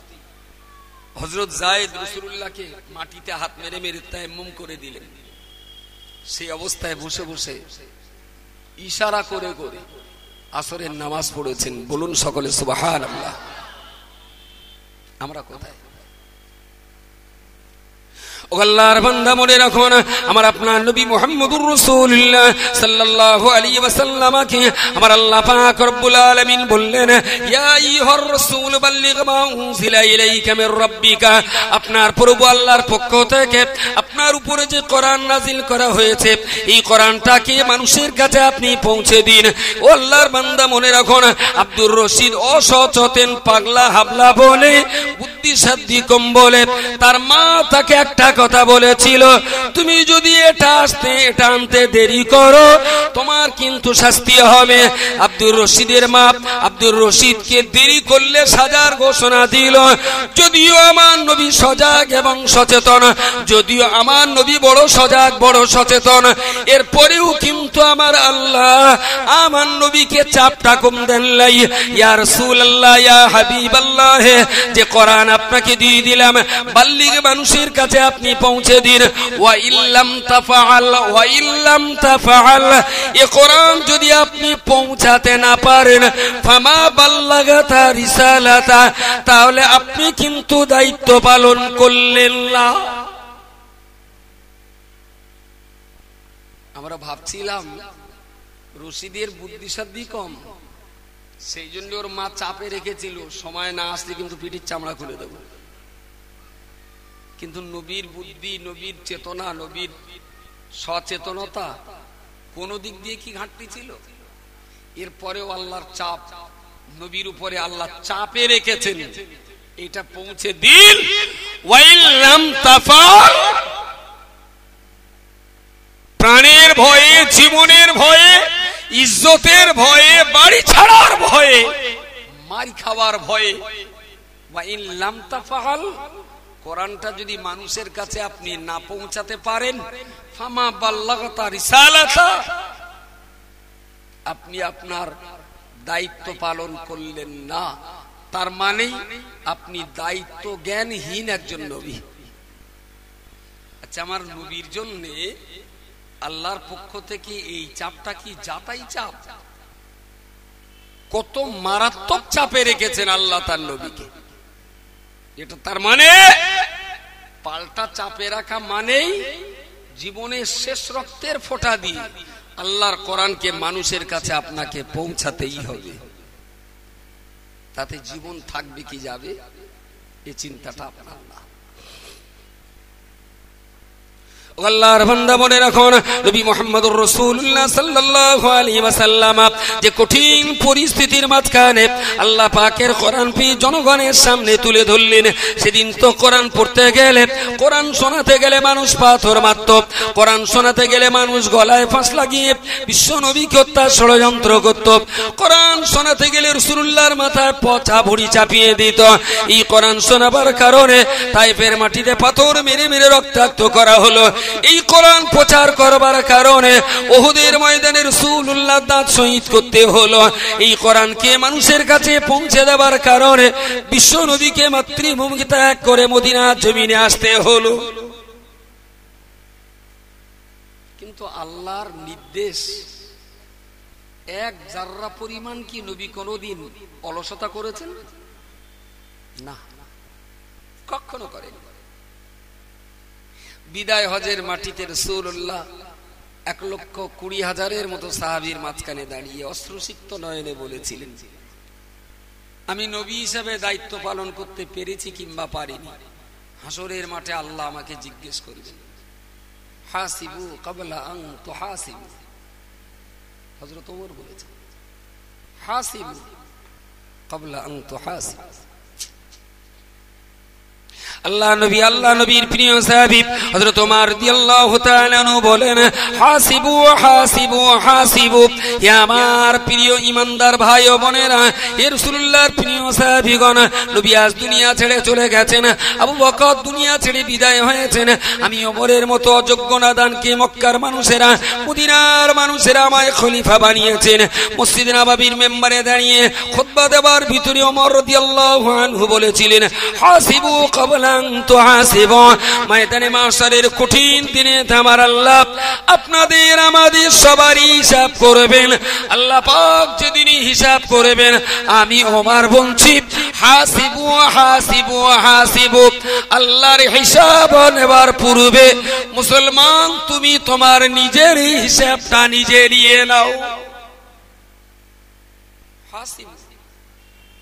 হযরত যায়েদ রাসূলুল্লাহকে মাটিতে হাত মেরে মেরে তায়াম্মুম করে দিলেন। সেই অবস্থায় বসে বসে ইশারা করে করে আসরের নামাজ পড়েছেন। বলুন সকলে সুবহানাল্লাহ। আমরা কোথায়? ও আল্লাহর বান্দা, মনে রাখুন, আমার আপনার নবী মুহাম্মদুর রাসূলুল্লাহ সাল্লাল্লাহু আলাইহি ওয়াসাল্লামকে আমার আল্লাহ পাক রব্বুল আলামিন বললেন, ইয়া আইয়ুহার রাসূল বাল্লিগ মা উনজিলা ইলাইকা মির রাব্বিকা, আপনার প্রভু আল্লাহর পক্ষ থেকে আপনার উপরে যে কোরআন নাজিল করা হয়েছে, এই কোরআনটাকে মানুষের কাছে আপনি পৌঁছে দিন। ও আল্লাহর বান্দা, মনে রাখুন, আব্দুর রশিদ অসচেতন, পাগলা হাবলা বলে, বুদ্ধিসাধ্য কম বলে, তার মা তাকে একটা কথা বলেছিল, তুমি যদি এটা আনতে দেরি করো, তোমার কিন্তু শাস্তি হবে। আব্দুর রশিদের মা আব্দুর রশিদকে দেরি করলে সাজার ঘোষণা দিল। যদিও আমার নবী সজাগ এবং সচেতন, যদিও আমার নবী বড় সজাগ, বড় সচেতন, এরপরেও কিন্তু আমার আল্লাহ আমার নবীকে চাপটা কম দেন নাই। ইয়া রাসূলুল্লাহ, ইয়া হাবিবাল্লাহ, যে কোরআন আপনাকে দিয়ে দিলাম, বাল্লিগ মানুষের কাছে আপনি পৌঁছে দিন। ওয়া ইল্লাম তাফআল, এই কোরআন যদি আপনি পৌঁছাতে না পারেন, ফামা বাল্লাগাতা রিসালাতা, তাহলে আপনি কিন্তু দায়িত্ব পালন করলেন না। আমরা ভাবছিলাম রশিদের বুদ্ধিসাধ্য কম, সেই জন্য ওর মা চাপে রেখেছিল, সময় না আসলে কিন্তু পিঠির চামড়া খুলে দেব। কিন্তু নবীর বুদ্ধি, নবীর চেতনা, নবীর সচেতনতা কোন দিক দিয়ে কি ঘাটতি ছিল? এরপরেও আল্লাহর চাপ নবীর উপরে আল্লাহ চাপে রেখেছেন, এটা পৌঁছে দিন। ওয়াইল্লাম তাফাল, প্রাণের ভয়ে, জীবনের ভয়ে, ইজ্জতের ভয়ে, বাড়ি ছাড়ার ভয়ে, মারি খাওয়ার ভয়ে, ওয়াইল্লাম তাফাল, কোরআনটা যদি মানুষের কাছে আপনি না পৌঁছাতে পারেন, ফামা বাল্লাগাতা রিসালাতা, আপনি আপনার দায়িত্ব পালন করলেন না। তার মানে আপনি দায়িত্ব জ্ঞানহীন একজন নবী। আচ্ছা, আমার নবীর জন্য আল্লাহর পক্ষ থেকে এই চাপটা কি যাতাই চাপ? কত মারাত্মক চাপে রেখেছেন আল্লাহ তার নবীকে। এটা তার মানে পাল্টা চাপে রাখা মানেই জীবনের শেষ রক্তের ফোঁটা দিয়ে আল্লাহর কোরআনকে মানুষের কাছে আপনাকে পৌঁছাতেই হবে। তাতে জীবন থাকবে কি যাবে এই চিন্তাটা আপনার না। আল্লাহর বান্দা মনে রাখুন, নবী মুহাম্মদুর রাসূলুল্লাহ সাল্লাল্লাহু আলাইহি ওয়াসাল্লাম যে কঠিন পরিস্থিতির মাঝখানে আল্লাহ পাকের কোরআন জনগণের সামনে তুলে ধরলেন। সেদিন তো কোরআন পড়তে গেলে, কোরআন শোনাতে গেলে মানুষ পাথর মারত, কোরআন শোনাতে গেলে মানুষ গলায় ফাঁস লাগিয়ে বিশ্ব নবীকে হত্যা ষড়যন্ত্র করত, কোরআন শোনাতে গেলে রাসূলুল্লাহর মাথায় পচা ভুঁড়ি চাপিয়ে দিত। এই কোরআন শোনাবার কারণে তাইফের মাটিতে পাথর মেরে মেরে রক্তাক্ত করা হলো। এই কোরআন প্রচার করবার কারণে উহুদের ময়দানে রাসূলুল্লাহ দাঁত শহীদ করতে হলো। এই কোরআনকে মানুষের কাছে পৌঁছে দেবার কারণে বিশ্ব নবীকে মাতৃভূমি ত্যাগ করে মদিনার জমিনে আসতে হলো। কিন্তু আল্লাহর নির্দেশ এক জাররা পরিমাণ কি নবী কোনদিন অলসতা করেছেন? না, কখনো করেন। বিদায় হজের মাটিতে রাসূলুল্লাহ 1,20,000-এর মতো সাহাবীর মাঝখানে দাঁড়িয়ে অশ্রুসিক্ত নয়নে বলেছিলেন, আমি নবী হিসেবে দায়িত্ব পালন করতে পেরেছি কিংবা পারিনি, হাসরের মাঠে আল্লাহ আমাকে জিজ্ঞেস করবেন। হাসিবু ক্বাবলা আন তুহাসিবু, হযরত ওমর বলেছেন, হাসিবু ক্বাবলা আন তুহাসিবু। আল্লাহ নবীর প্রিয় সাহাবী হযরত ওমর রাদিয়াল্লাহু তাআলা আনহু বলেন, হাসিবু হাসিবু হাসিবু। হে আমার প্রিয় ঈমানদার ভাই ও বোনেরা, হে রাসূলুল্লাহর প্রিয় সাহাবীগণ, নবী আজ দুনিয়া ছেড়ে চলে গেছেন, আবু বকর দুনিয়া ছেড়ে বিদায় হয়েছেন, আমি ওমরের মতো অযোগ্য নাদানকে মক্কার মানুষেরা, মদিনার মানুষেরা আমায় খলিফা বানিয়েছেন। মসজিদ নববীর মেম্বারে দাঁড়িয়ে খুতবা দেওয়ার ভিতরে ওমর রাদিয়াল্লাহু আনহু বলেছিলেন, হাসিবু ক্বাবলা ময়দানে মাহশারের কঠিন দিনে আমার আল্লাহ আপনাদের আমাদের সবারই হিসাব করবেন। আল্লাহ পাক যেদিন হিসাব করবেন, আমি ওমর বলছি, হাসিবু হাসিবু হাসিবু। আল্লাহর হিসাব নেবার পূর্বে মুসলমান তুমি তোমার নিজের হিসাবটা নিজে নিয়ে নাও। হাসিবু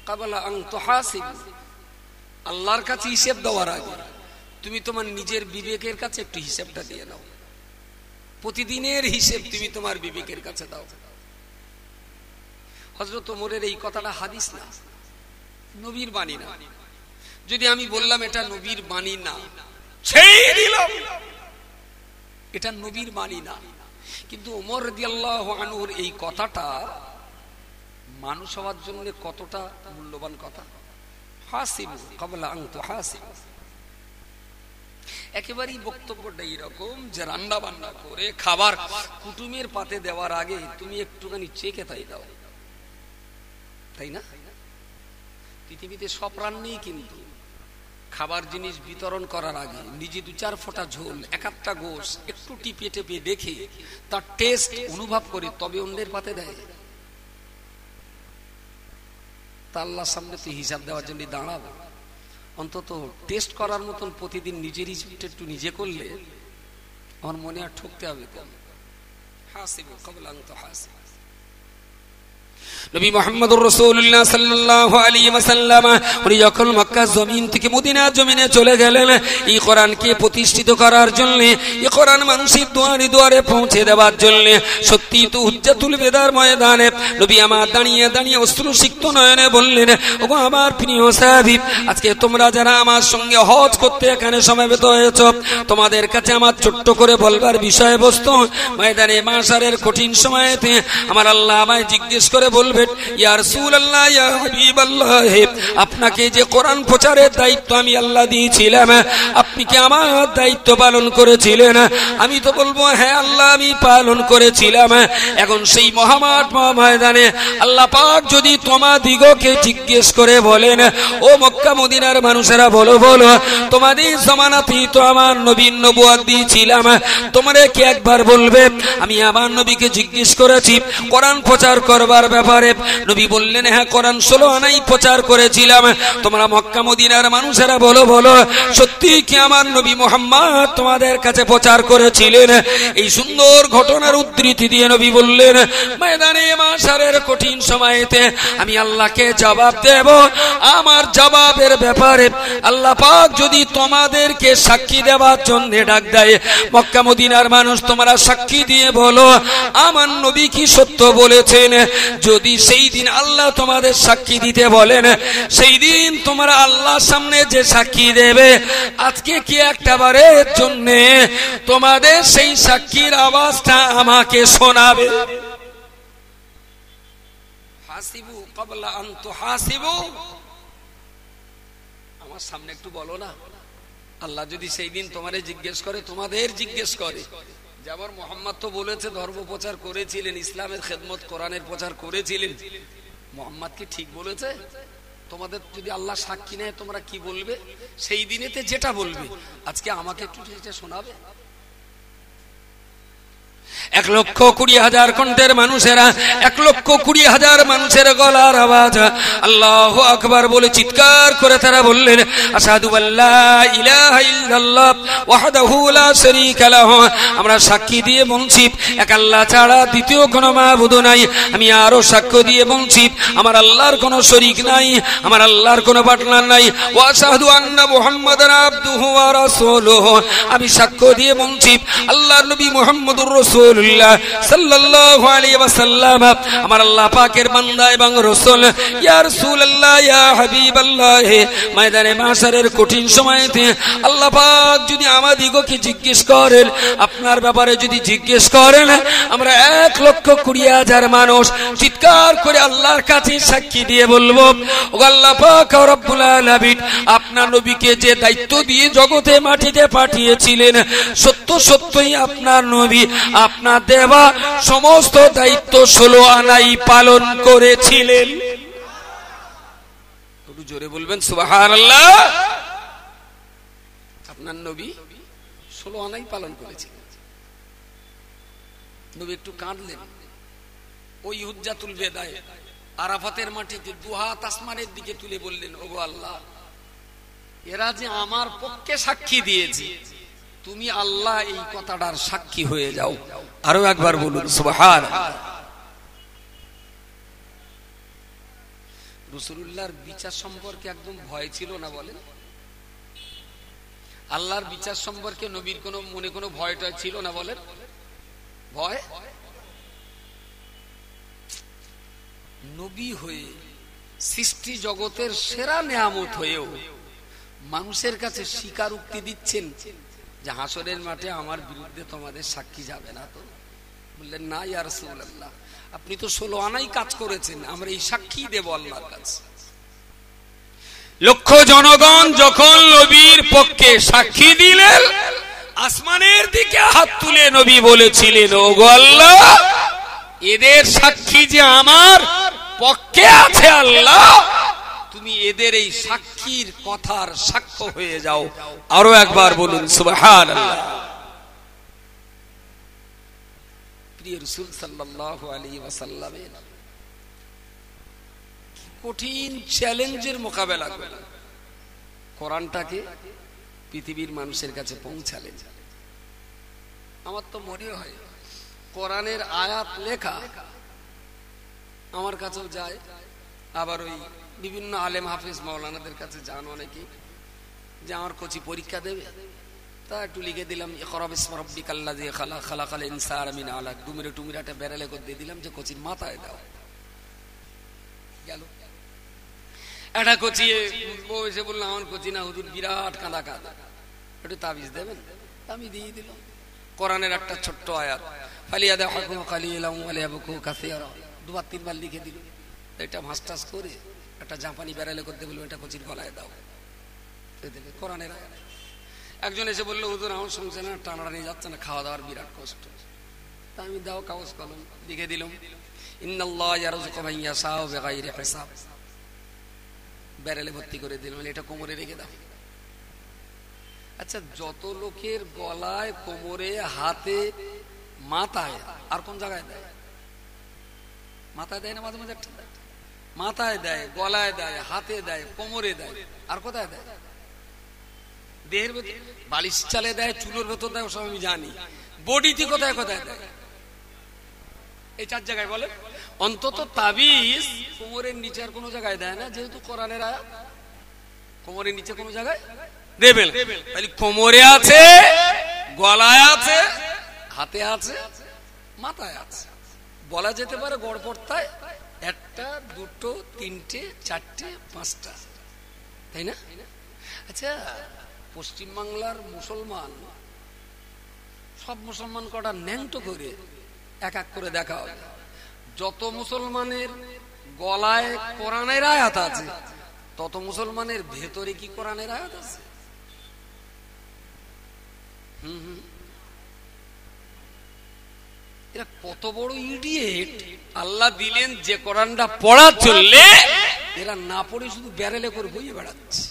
ক্বাবলা আন তুহাসিবু। আল্লাহর কাছে হিসাব দেওয়ার আগে তুমি তোমার নিজের বিবেকের কাছে একটু হিসাবটা দিয়ে নাও। প্রতিদিনের হিসাব তুমি তোমার বিবেকের কাছে দাও। হযরত ওমরের এই কথাটা হাদিস না, নবীর বাণী না। যদি আমি বললাম এটা নবীর বাণী না, ছেড়ে দিলাম, এটা নবীর বাণী না, কিন্তু ওমর রাদিয়াল্লাহু আনহুর এই কথাটা মানুষ হওয়ার জন্য কতটা মূল্যবান কথা। হাসিবু ক্বাবলা আন তুহাসিবু। একেবারেই বক্তব্যটা এরকম যে রান্না বান্না করে খাবার কুটুমের পাতে দেওয়ার আগে তুমি একটুখানি চেখে তাই দাও, তাই না? পৃথিবীতে সব রান্নাই কিন্তু খাবার জিনিস বিতরণ করার আগে নিজে 2-4 ফোঁটা ঝোল, 1-1টা গোশ একটু টিপে টিপে দেখে তার টেস্ট অনুভব করে তবে অন্যের পাতে দেয়। আল্লাহর সামনে তো হিসাব দেওয়ার জন্য দাঁড়াবো, অন্তত টেস্ট করার মতন প্রতিদিন নিজের হিসাবটা একটু নিজে করলে আমার মনে আর ঠকতে হবে কম। হাসিবু ক্বাবলা আন তুহাসিবু। নবী মুহাম্মদুর রাসূলুল্লাহ সাল্লাল্লাহু আলাইহি ওয়াসাল্লাম উনি যখন মক্কা জমিন থেকে মদিনা জমিনে চলে গেলেন এই কোরআনকে প্রতিষ্ঠিত করার জন্য, এই কোরআন মানুষের দুয়ারে দুয়ারে পৌঁছে দেওয়ার জন্য, সত্যি তো হুজ্জাতুল বিদার ময়দানে নবী আমার দাঁড়িয়ে দাঁড়িয়ে অশ্রুসিক্ত নয়নে বললেন, ওগো আমার প্রিয় সাহাবী, আজকে তোমরা যারা আমার সঙ্গে হজ করতে এখানে সমবেত হয়েছো, তোমাদের কাছে আমার ছোট্ট করে বলবার বিষয়বস্তু, ময়দানে মাহশারের কঠিন সময়েতে আমার আল্লাহ আমায় জিজ্ঞেস করে বলবেন, ইয়া রাসূলুল্লাহ, ইয়া হাবিবাল্লাহ, আপনাকে যে কোরআন প্রচারের দায়িত্ব আমি আল্লাহ দিয়েছিলাম, আপনি কি আমার দায়িত্ব পালন করেছিলেন? আমি তো বলবো হ্যাঁ আল্লাহ আমি পালন করেছিলাম। এখন সেই মহামাঠ ময়দানে আল্লাহ পাক যদি তোমাদিগকে জিজ্ঞেস করে বলেন, ও মক্কা মদিনার মানুষেরা বলো বলো, তোমাদের জামানাতেই তো আমার নবীর নবুয়ত দিয়েছিলাম, তোমরা কি একবার বলবে আমি আমার নবীকে জিজ্ঞেস করেছি কোরআন প্রচার করবার ব্যাপারে ব্যাপারে নবী বললেন, হ্যাঁ কোরআন 16 আনাই প্রচার করেছিলাম। তোমরা মক্কা মদিনার মানুষেরা বলো বলো, সত্যি কি আমার নবী মুহাম্মদ তোমাদের কাছে প্রচার করেছিলেন? এই সুন্দর ঘটনার উদ্ধৃতি দিয়ে নবী বললেন, ময়দানে মাশারের কঠিন সময়েতে আমি আল্লাহকে জবাব দেব। আমার জবাবের ব্যাপারে আল্লাহ পাক যদি তোমাদেরকে সাক্ষী দেওয়ার জন্য ডাক দেয়, মক্কা মদিনার মানুষ তোমরা সাক্ষী দিয়ে বলো আমার নবী কি সত্য বলেছেন। যদি সেই দিন আল্লাহ তোমাদের সাক্ষী দিতে বলেন, সেই দিন তোমরা আল্লাহর সামনে যে সাক্ষী দেবে, আজকে কি একটা বারের জন্য তোমাদের সেই সাক্ষীর আওয়াজটা আমাকে শোনাবে। হাসিবু ক্বাবলা আন তুহাসিবু, আমার সামনে একটু বলো না। আল্লাহ যদি সেই দিন তোমাদের জিজ্ঞেস করে, তোমাদের জিজ্ঞেস করে, যেমন মোহাম্মদ তো বলেছে ধর্ম প্রচার করেছিলেন, ইসলামের খেদমত কোরআনের প্রচার করেছিলেন, মোহাম্মদ কি ঠিক বলেছে? তোমাদের যদি আল্লাহ সাক্ষী নেয় তোমরা কি বলবে? সেই দিনেতে যেটা বলবে আজকে আমাকে একটু সেটা শোনাবে। 1,20,000 কণ্ঠের মানুষেরা, 1,20,000 মানুষের গলার আওয়াজ আল্লাহু আকবার বলে চিৎকার করে তারা বললেন, আশহাদু আল্লা ইলাহা ইল্লাল্লাহ ওয়াহদাহু লা শারীকা লাহু, আমরা সাক্ষী দিয়ে বলছি এক আল্লাহ ছাড়া দ্বিতীয় কোনো মাবুদ নাই। আমি আরো সাক্ষ্য দিয়ে বলছি আমার আল্লাহর কোনো শরীক নাই, আমার আল্লাহর কোনো পার্টনার নাই। ওয়া আশহাদু আন্না মুহাম্মাদান আবদুহু ওয়া রাসূলুহু, আমি সাক্ষ্য দিয়ে বলছি আল্লাহর নবী মুহাম্মদুর রাসূলুল্লাহ সাল্লাল্লাহু আলাইহি ওয়াসাল্লাম আমার আল্লাহ পাকের বান্দা এবং রাসূল। ইয়া রাসূলুল্লাহ, ইয়া হাবিবাল্লাহ, ময়দানে মাশারের কঠিন সময়তে আল্লাহ পাক যদি আমাদিগকে জিজ্ঞেস করেন, আপনার ব্যাপারে যদি জিজ্ঞেস করেন, আমরা 1,20,000 মানুষ চিৎকার করে আল্লাহর কাছে সাক্ষী দিয়ে বলবো, ও আল্লাহ পাক রব্বুল আলামিন আপনার নবীকে যে দায়িত্ব দিয়ে জগতে মাটিতে পাঠিয়েছিলেন, সত্য সত্যই আপনার নবী আপনার দেওয়া সমস্ত দায়িত্ব 16 আনাই পালন করেছিলেন। একটু জোরে বলবেন সুবহানাল্লাহ। আপনার নবী 16 আনাই পালন করেছিলেন। নবী একটু কাঁদলেন। ওই হুজ্জাতুল বেদায় আরাফাতের মাটিতে দুহাত আসমানের দিকে তুলে বললেন, ওগো আল্লাহ, এরা যে আমার পক্ষে সাক্ষী দিয়েছে, তুমি আল্লাহ এই কথাটার সাক্ষী হয়ে যাও। আরো একবার বলুন সুবহানাল্লাহ। রাসূলুল্লাহর বিচার সম্পর্কে একদম ভয় ছিল না বলেন? আল্লাহর বিচার সম্পর্কে নবীর কোনো মনে কোনো ভয়টা ছিল না বলেন? ভয়? নবী হয়ে সৃষ্টি জগতের সেরা নেয়ামত হয়েও মানুষের কাছে স্বীকারোক্তি দিচ্ছেন যে হাসরের মাঠে আমার বিরুদ্ধে তোমাদের সাক্ষী যাবে না। তো বললেন, না ইয়া রাসূলুল্লাহ, আপনি তো 16 আনাই কাজ করেছেন, আমরা এই সাক্ষী দেব আল্লাহর কাছে। লক্ষ জনগণ যখন নবীর পক্ষে সাক্ষী দিলেন, আসমানের দিকে হাত তুলে নবী বলেছিলেন, ওগো আল্লাহ, এদের সাক্ষী যে আমার পক্ষে আছে আল্লাহ, তুমি এদের এই সাক্ষীর কথার সাক্ষ্য হয়ে যাও। আরো একবার বলুন সুবহানাল্লাহ। প্রিয় রাসূল সাল্লাল্লাহু আলাইহি ওয়াসাল্লামের কঠিন চ্যালেঞ্জের মোকাবেলা করে কোরআনটাকে পৃথিবীর মানুষের কাছে পৌঁছালেন। আমার তো মনে হয় কোরআনের আয়াত লেখা আমার কাছেও যায়, আবার ওই বিভিন্ন আলেম হাফিজ মাওলানাদের কাছে যান অনেকে, যে আমার কচি পরীক্ষা দেবে, তা একটু লিখে দিলাম ইকরা বিসমি রাব্বিকাল্লাযী খালাক খালাকাল ইনসানা মিন আলাক, ডুমিরে টুমিরাটা বেরালে করে দিয়ে দিলাম যে কচির মাথায় দাও। গেল এটা কচি এসে বললাম আমার কচি না হুজুর বিরাট কাঁদা কাঁদা, একটু তাবিজ দেবেন, আমি দিয়ে দিলাম। কোরআনের একটা ছোট্ট আয়াত, ফালিয়াদাহু কালিলাম ওয়া লিয়াবকু কাসীরা, 2-3 লিখে দিল। এটা মাস্টার্স করে একটা জাপানি বেরালে করতে বলবো, এটা কচির গলায় দাও, কোরআনের আয়াত। একজন এসে বললো, হুজুর আমার সংসারে না টানাটানি যাচ্ছে না, খাওয়া দাওয়ার বিরাট কষ্ট। তা আমি দাও কাগজ কলম, লিখে দিলাম ইন্নাল্লাহ ইয়ারযুকু মান ইয়াশাউ বিগাইরি হিসাব, বেরালে ভর্তি করে দিলাম, এটা কোমরে রেখে দাও। আচ্ছা, যত লোকের গলায়, কোমরে, হাতে, মাথায়, আর কোন জায়গায় দেয়? মাথায় দেয় না মাঝে মাঝে? মাথায় দেয়, গলায় দেয়, হাতে দেয়, কোমরে দেয়, আর কোথায় দেয়? দেহের ভেতর, বালিশ চালে দেয়, চুলোর ভেতর দেয়, ওসব আমি জানি। বডিতে কোথায় কোথায় দেয়? এই 4 জায়গায় বলে। অন্তত তাবিজ কোমরের নিচে আর কোনো জায়গায় দেয় না, যেহেতু কোরআনের আয়াত। কোমরের নিচে কোনো জায়গায় দেবে না। তাহলে কোমরে আছে, গলায় আছে, হাতে আছে, মাথায় আছে। বলা যেতে পারে গড়পড়তায় 1টা, 2টো, 3টে, 4টে, 5টা, তাই না? আচ্ছা, পশ্চিমবাংলার মুসলমান, সব মুসলমান কটা ন্যাংটো করে এক এক করে দেখা হবে। যত মুসলমানের গলায় কোরআনের আয়াত আছে, তত মুসলমানের ভেতরে কি কোরআনের আয়াত আছে? এরা কত বড় ইডিয়েট! আল্লাহ দিলেন যে কোরআনটা পড়া চললে, এরা না পড়ে শুধু ব্যারেলে করে বইয়ে বেড়াচ্ছে,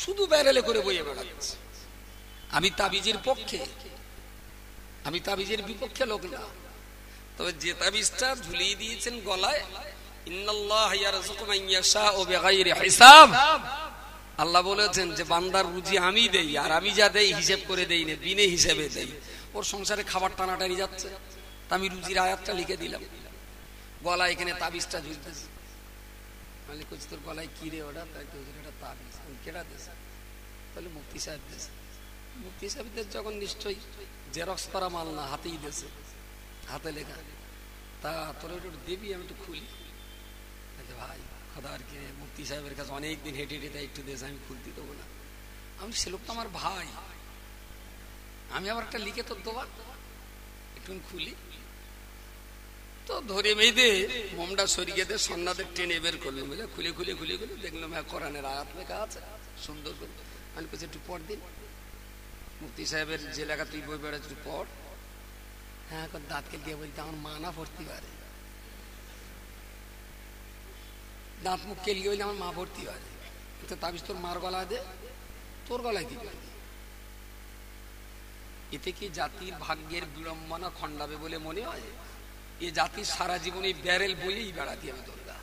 শুধু ব্যারেলে করে বইয়ে বেড়াচ্ছে। আমি তাবিজের পক্ষে, আমি তাবিজের বিপক্ষে লোক না। তবে যে তাবিজটা ঝুলিয়ে দিয়েছেন গলায়, ইন্নাল্লাহ ইয়ারযুকু মান ইয়াশাউ বিগাইরি হিসাব, আল্লাহ বলেছেন যে বান্দার রুজি আমি দেই, আর আমি যা দেই হিসাব করে দেই না, বিনে হিসাবে দেই। ওর সংসারে খাবার টানাটানি যাচ্ছে, তা আমি রুজির আয়াতটা লিখে দিলাম গলায়, এখানে তাবিজটা ঝুলতেছে। মালিক কইছে তোর গলায় কি রে ওটা? তাই তো এটা তাবিজ। আমি কেডা দেছে? তাহলে মুফতি সাহেব দেছে। মুফতি সাহেবদের যখন নিশ্চয়ই জেরক্স করা মাল না, হাতেই দেছে, হাতে লেখা। তা তোর একটু দেবি, আমি একটু খুলি। ভাই খোদার কে, মুফতি সাহেবের কাছে অনেকদিন হেঁটে হেঁটে একটু দেশ, আমি খুলতে দেবো না। আমি সে লোকটা আমার ভাই, আমি আবার একটা লিখে তোর দেবা, একটু খুলি। তো ধরে মেয়েদে মোমটা সরিয়ে দে, সন্ন্যাদের টেনে বের করলো, বুঝলে, খুলে খুলে খুলে খুলে দেখলাম কোরআনের আয়াত লেখা আছে সুন্দর করে। আমি বলছি একটু পড় দিন। মুফতি সাহেবের যে লেখা তুই বই বেড়া একটু পড়। হ্যাঁ, এখন দাঁতকে দিয়ে বলতে আমার মা না ভর্তি পারে, দাঁত মুখ কেলিয়ে হইলে আমার মা ভর্তি পারে। তাবিজ তোর মার গলায় দে, তোর গলায় কি করবি? এতে কি জাতির ভাগ্যের বিড়ম্বনা খণ্ডাবে বলে মনে হয়? এ জাতির সারা জীবনে ব্যারেল বইয়েই বেড়াতি আমি তোরা,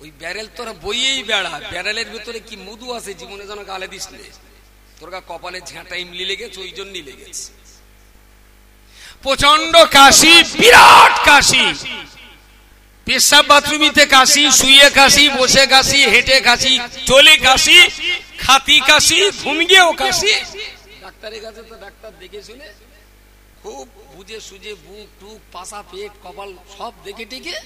ওই ব্যারেল তোরা বইয়েই বেড়া। ব্যারেলের ভিতরে কি মধু আছে জীবনে যেন গালে দিস নে। তোর কপালে ঝেঁটা ইমলি লেগেছে, ওই জন্যই লেগেছে। প্রচন্ড কাশি, বিরাট কাশি, পেশাব বাথরুমিতে কাশি, শুয়ে কাশি, বসে কাশি, হেঁটে কাশি, চলে কাশি, খাতি কাশি, ঘুমিয়েও কাশি। ডাক্তারের কাছে তো ডাক্তার দেখে শুনে খুব বুঝে সুঝে বুক টুক পাশা পেট কপাল সব দেখে টেকে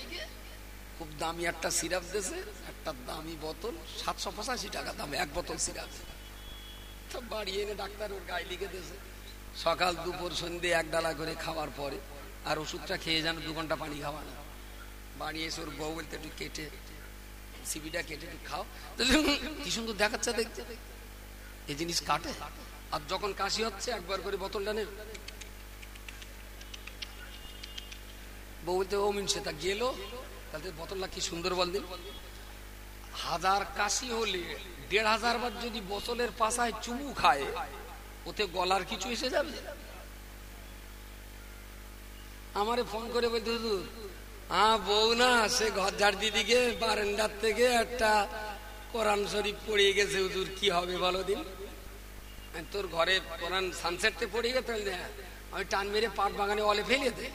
খুব দামি একটা সিরাপ দিয়েছে, একটা দামি বোতল, 785 টাকা দাম এক বোতল সিরাপ। তো বাড়ি এনে ডাক্তার ওর গায়ে লিখে দিয়েছে, সকাল দুপুর সন্ধ্যে 1 ডালা করে খাওয়ার পরে, আর ওষুধটা খেয়ে যেন 2 ঘন্টা পানি খাওয়া না। বাড়ি এসে ওর বউ বলতে একটু কেটে সিবিটা কেটে একটু খাও। কি সুন্দর দেখাচ্ছে দেখতে, এই জিনিস কাটে। আর যখন কাশি হচ্ছে একবার করে বোতলটা নে। বউ বলতে ও মিনসে তা গেল, তাহলে বোতলটা কি সুন্দর বল দিন। 1000 কাশি হলে 1500 বার যদি বোতলের পাশায় চুমু খায়, ওতে গলার কিছু এসে যাবে? আমারে ফোন করে বলতে হুজুর, হ্যাঁ বউ না, সে ঘর ঝাড় দিদিকে বারান্দার থেকে একটা কোরআন শরীফ পড়িয়ে গেছে হুজুর, কি হবে বলো দিন। তোর ঘরে কোরআন সানসেটতে পড়িয়ে গেছে, আমি টান মেরে পাট বাগানে অলে ফেলিয়ে দে।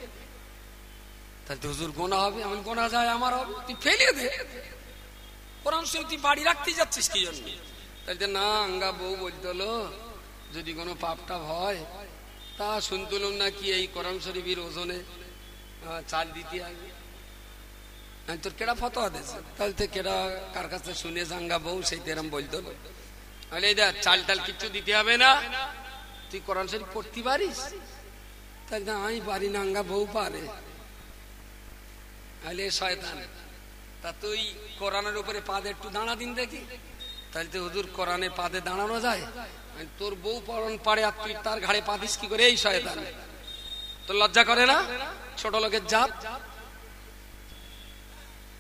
তাহলে হুজুর গোনা হবে। আমি গোনা যায় আমার হবে, তুই ফেলিয়ে দে কোরআন শরীফ, তুই বাড়ি রাখতে যাচ্ছিস কি জন্য? তাহলে না, আঙ্গা বউ বলতে হলো যদি কোনো পাপটা হয়, তা শুনতুলুম নাকি এই কোরআন শরীফের ওজনে চাল দিতে হবে। তোর কেডা ফতোয়া দিয়েছে? তাহলে তো কেডা কার কাছে শুনে জাঙ্গা বউ সেই তেরম বলতো। তাহলে দেখ চাল টাল কিচ্ছু দিতে হবে না, তুই কোরআন শরীফ পড়তে পারিস? তাহলে আমি পারি না, আঙ্গা বউ পারে। তাহলে শয়তান, তা তুই কোরআনের উপরে পাদে একটু দাঁড়া দিন দেখি। তাহলে তো হুজুর কোরআনে পাদে দাঁড়ানো যায়? তোর বউ পড়ন পারে আর তুই তার ঘাড়ে পা দিস কি করে? এই শয়তান, তোর লজ্জা করে না? ছোট লোকের জাত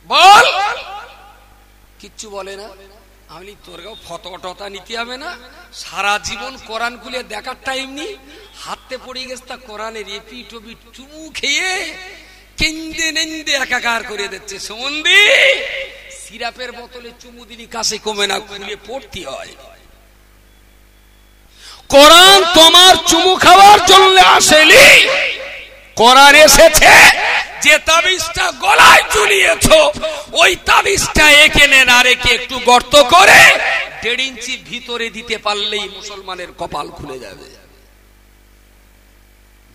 বল, কিচ্ছু বলে না। আমি তোর গাও ফতোয়া নিতে হবে না, সারা জীবন কোরআন খুলে দেখার টাইম নেই, হাতে পড়ে গেছে তা কোরআনের এপি টপি চুমু খেয়ে নেন্দে নেন্দে একাকার করে দিচ্ছে। সুমন্দি সিরাপের বোতলে চুমু দিলি কাছে কমে না, খুলে পড়তে হয়। কোরআন তোমার চুমু খাওয়ার জন্য আসেনি, কোরআন এসেছে যে তাবিজটা গলায় ঝুলিয়েছ ওই তাবিজটা এখানে না রেখে একটু গর্ত করে 1.5 ইঞ্চি ভিতরে দিতে পারলেই মুসলমানের কপাল খুলে যাবে।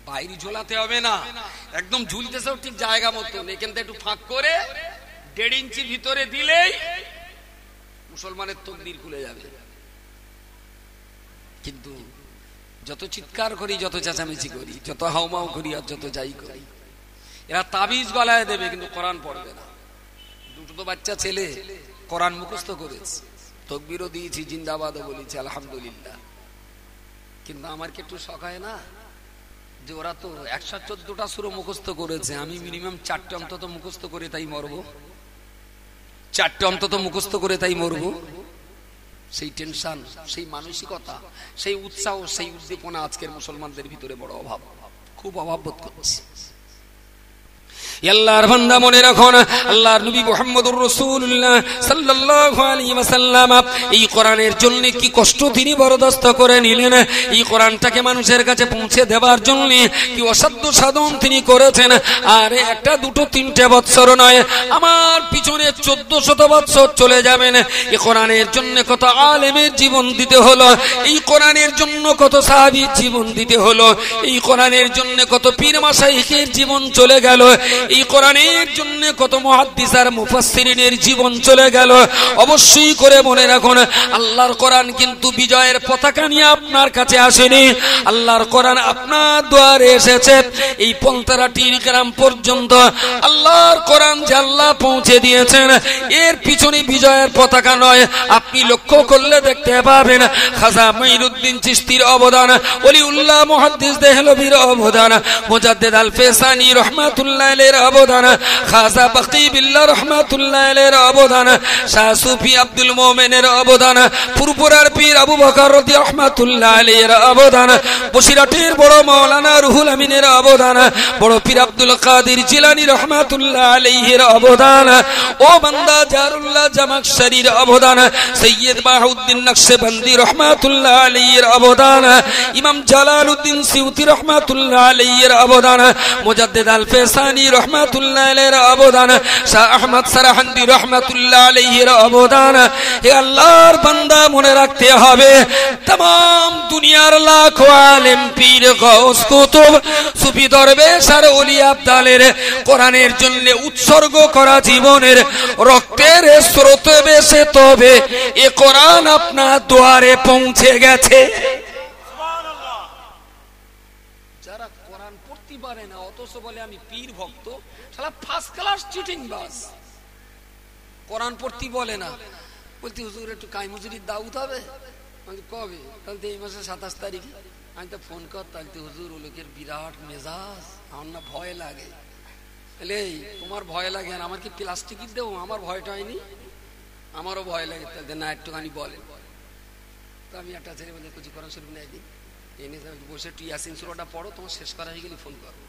বাইরে ঝোলাতে হবে না, একদম ঝুলতেছে ঠিক জায়গা মতো, এখান থেকে একটু ফাঁক করে 1.5 ইঞ্চি ভিতরে দিলেই মুসলমানের তকদির খুলে যাবে। কিন্তু যত চিৎকার করি, যত চেঁচামেচি করি, যত হাউমাউ করি আর যত যাই করি, এরা তাবিজ গলায় দেবে কিন্তু কোরআন পড়বে না। দুটো তো বাচ্চা ছেলে কোরআন মুখস্থ করেছে, তাকবীরও দিয়েছি, জিন্দাবাদও বলেছি, আলহামদুলিল্লাহ। কিন্তু আমার কি একটু শখ হয় না যে ওরা তো 114টা সূরা মুখস্থ করেছে, আমি মিনিমাম 4টে অন্তত মুখস্থ করে তাই মরবো, 4টে অন্তত মুখস্থ করে তাই মরবো। সেই টেনশন, সেই মানসিকতা, সেই উৎসাহ, সেই উদ্দীপনা আজকের মুসলমানদের ভিতরে বড় অভাব, খুব অভাব বোধ করছে। আল্লাহর বান্দা মনে রাখুন, আল্লাহর নবী মুহাম্মদুর রাসূলুল্লাহ সাল্লাল্লাহু আলাইহি ওয়াসাল্লাম এই কোরআনের জন্য কি কষ্ট তিনি বরদাস্ত করে নিলেন, এই কোরআনটাকে মানুষের কাছে পৌঁছে দেওয়ার জন্য কি অসাধ্য সাধন তিনি করেছেন। আর একটা দুটো তিনটে বছর নয়, আমার পিছনে 1400 বছর চলে যাবেন। এই কোরআনের জন্য কত আলেমের জীবন দিতে হলো, এই কোরআনের জন্য কত সাহাবীর জীবন দিতে হলো, এই কোরআনের জন্য কত পীর মাশাইখের জীবন চলে গেল, এই কোরআনের জন্য কত মুহাদ্দিস আর মুফাসসিরিনের জীবন চলে গেল। অবশ্যই করে মনে রাখুন, আল্লাহর কোরআন কিন্তু বিজয়ের পতাকা নিয়ে আপনার কাছে আসেনি, আল্লাহর কোরআন আপনার দুয়ারে এসেছে। এই পন্তরাটির গ্রাম পর্যন্ত আল্লাহর কোরআন যে আল্লাহ পৌঁছে দিয়েছেন, এর পিছনে বিজয়ের পতাকা নয়। আপনি লক্ষ্য করলে দেখতে পাবেন খাজা মাইনুদ্দিন চিশতির অবদান, ওলিউল্লাহ মুহাদ্দিস দেহলভীর অবদান, মুজাদ্দিদ আল ফেসানি রহমাতুল্লাহ আলাইহির অবদান, খাজা বাকি বিল্লাহ রহমাতুল্লাহ আলাইহির অবদান, শাহ সুফি আব্দুল মোমেনের অবদান, পুরপুরার পীর আবু বকর রাদিয়াল্লাহু রহমাতুল্লাহ আলাইহির অবদান, বসিরহাটের বড় মাওলানা রুহুল আমিনের অবদান, বড় পীর আব্দুল কাদের জিলানী রহমাতুল্লাহ আলাইহির অবদান, ও বান্দা জারুল্লাহ জামাখশরীর অবদান, সৈয়দ বাহাউদ্দিন নকশবন্দি রহমাতুল্লাহ আলাইহির অবদান, ইমাম জালালউদ্দিন সিউতি রহমাতুল্লাহ আলাইহির অবদান, মুজাদ্দিদ আল ফেসানি রহমাতুল্লাহ আলাইহির অবদান, শাহ আহমদ সারাহান্দি রহমাতুল্লাহ আলাইহির অবদান। হে আল্লাহর বান্দা মনে রাখতে হবে, तमाम দুনিয়ার লাখো আলেম পীর গাউস কুতুব সুফি দরবেশ আর ওলিয়া আবদালের কোরআনের জন্য উৎসর্গ করা জীবনের রক্তের স্রোত বেশে, তবে এ কোরআন আপনার দুয়ারে পৌঁছে গেছে। সুবহানাল্লাহ। যারা কোরআন পড়তে পারে না অথচ বলে আমি পীর ভক্ত, শালা ফার্স্ট ক্লাস চিটিং বাস। কোরআন পড়তে বলে না, বলতে হুজুর একটু কাইমুজুরির দাউদ হবে, কবে? তাহলে এই মাসের 27 তারিখ। আমি তো ফোন কর, তাহলে হুজুর ও লোকের বিরাট মেজাজ, আমার না ভয় লাগে। তোমার ভয় লাগে আর আমার কি প্লাস্টিক দেবো? আমার ভয়টা হয়নি, আমারও ভয় লাগে। তাহলে না একটুখানি বলে। তো আমি একটা ছেলে বলে কিছু কোরআন শরীফ নেই দিন এনে বসে একটু ইয়াসিন সূরাটা পড়ো, তোমার শেষ করা হয়ে গেলে ফোন করো।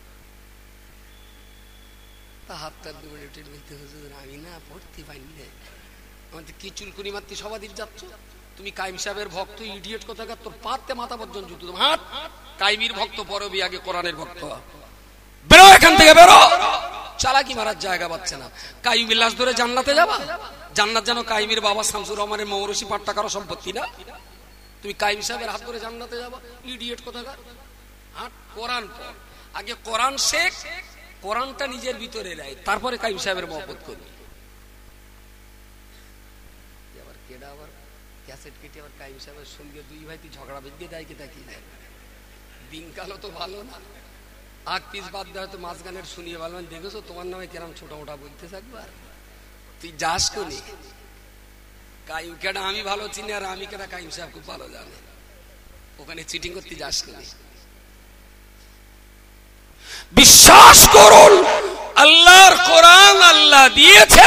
তা হাত তার দুটো বলতে হুজুর আমি না পড়তে পারিনি, আমাদের কি চুলকুনি মারতে সবাদির যাচ্ছ, তুমি কাইম সাহেবের ভক্ত, ইডিয়েট কোথাকার, তোর পাতে মাথা পর্যন্ত জুতো দেবো। হাত কাইমির ভক্ত পরবি, আগে কোরআনের ভক্ত। বেরো এখান থেকে, বেরো। চালাকি মারার জায়গা পাচ্ছে না। কাইমির লাশ ধরে জান্নাতে যাবা? জান্নাত যেন কাইমির বাবা শামসুর রহমানের মৌরসি 5 টাকারও সম্পত্তি না। তুমি কাইম সাহেবের হাত ধরে জান্নাতে যাবা? ইডিয়েট কোথাকার। হাত কোরআন পড়, আগে কোরআন শেখ, কোরআনটা নিজের ভিতরে নেয়, তারপরে কাইম সাহেবের মহব্বত করবি। আবার কেডা আবার ক্যাসেট কেটে আবার কাইম সাহেবের সঙ্গে দুই ভাই তুই ঝগড়া বেঁধে দেয় কি তাকি দেয়। দিনকালও তো ভালো না, আগ পিস বাদ দেওয়া তো মাছ গানের শুনিয়ে বলবেন দেখেছো তোমার নামে কেরাম ছোট মোটা বলতে থাকবার, তুই যাস কোনি। কাইম কেডা আমি ভালো চিনি, আর আমি কেডা কাইম সাহেব খুব ভালো জানে। ওখানে চিটিং করতে যাস কোনি। বিশ্বাস করুন, আল্লাহর কোরআন আল্লাহ দিয়েছে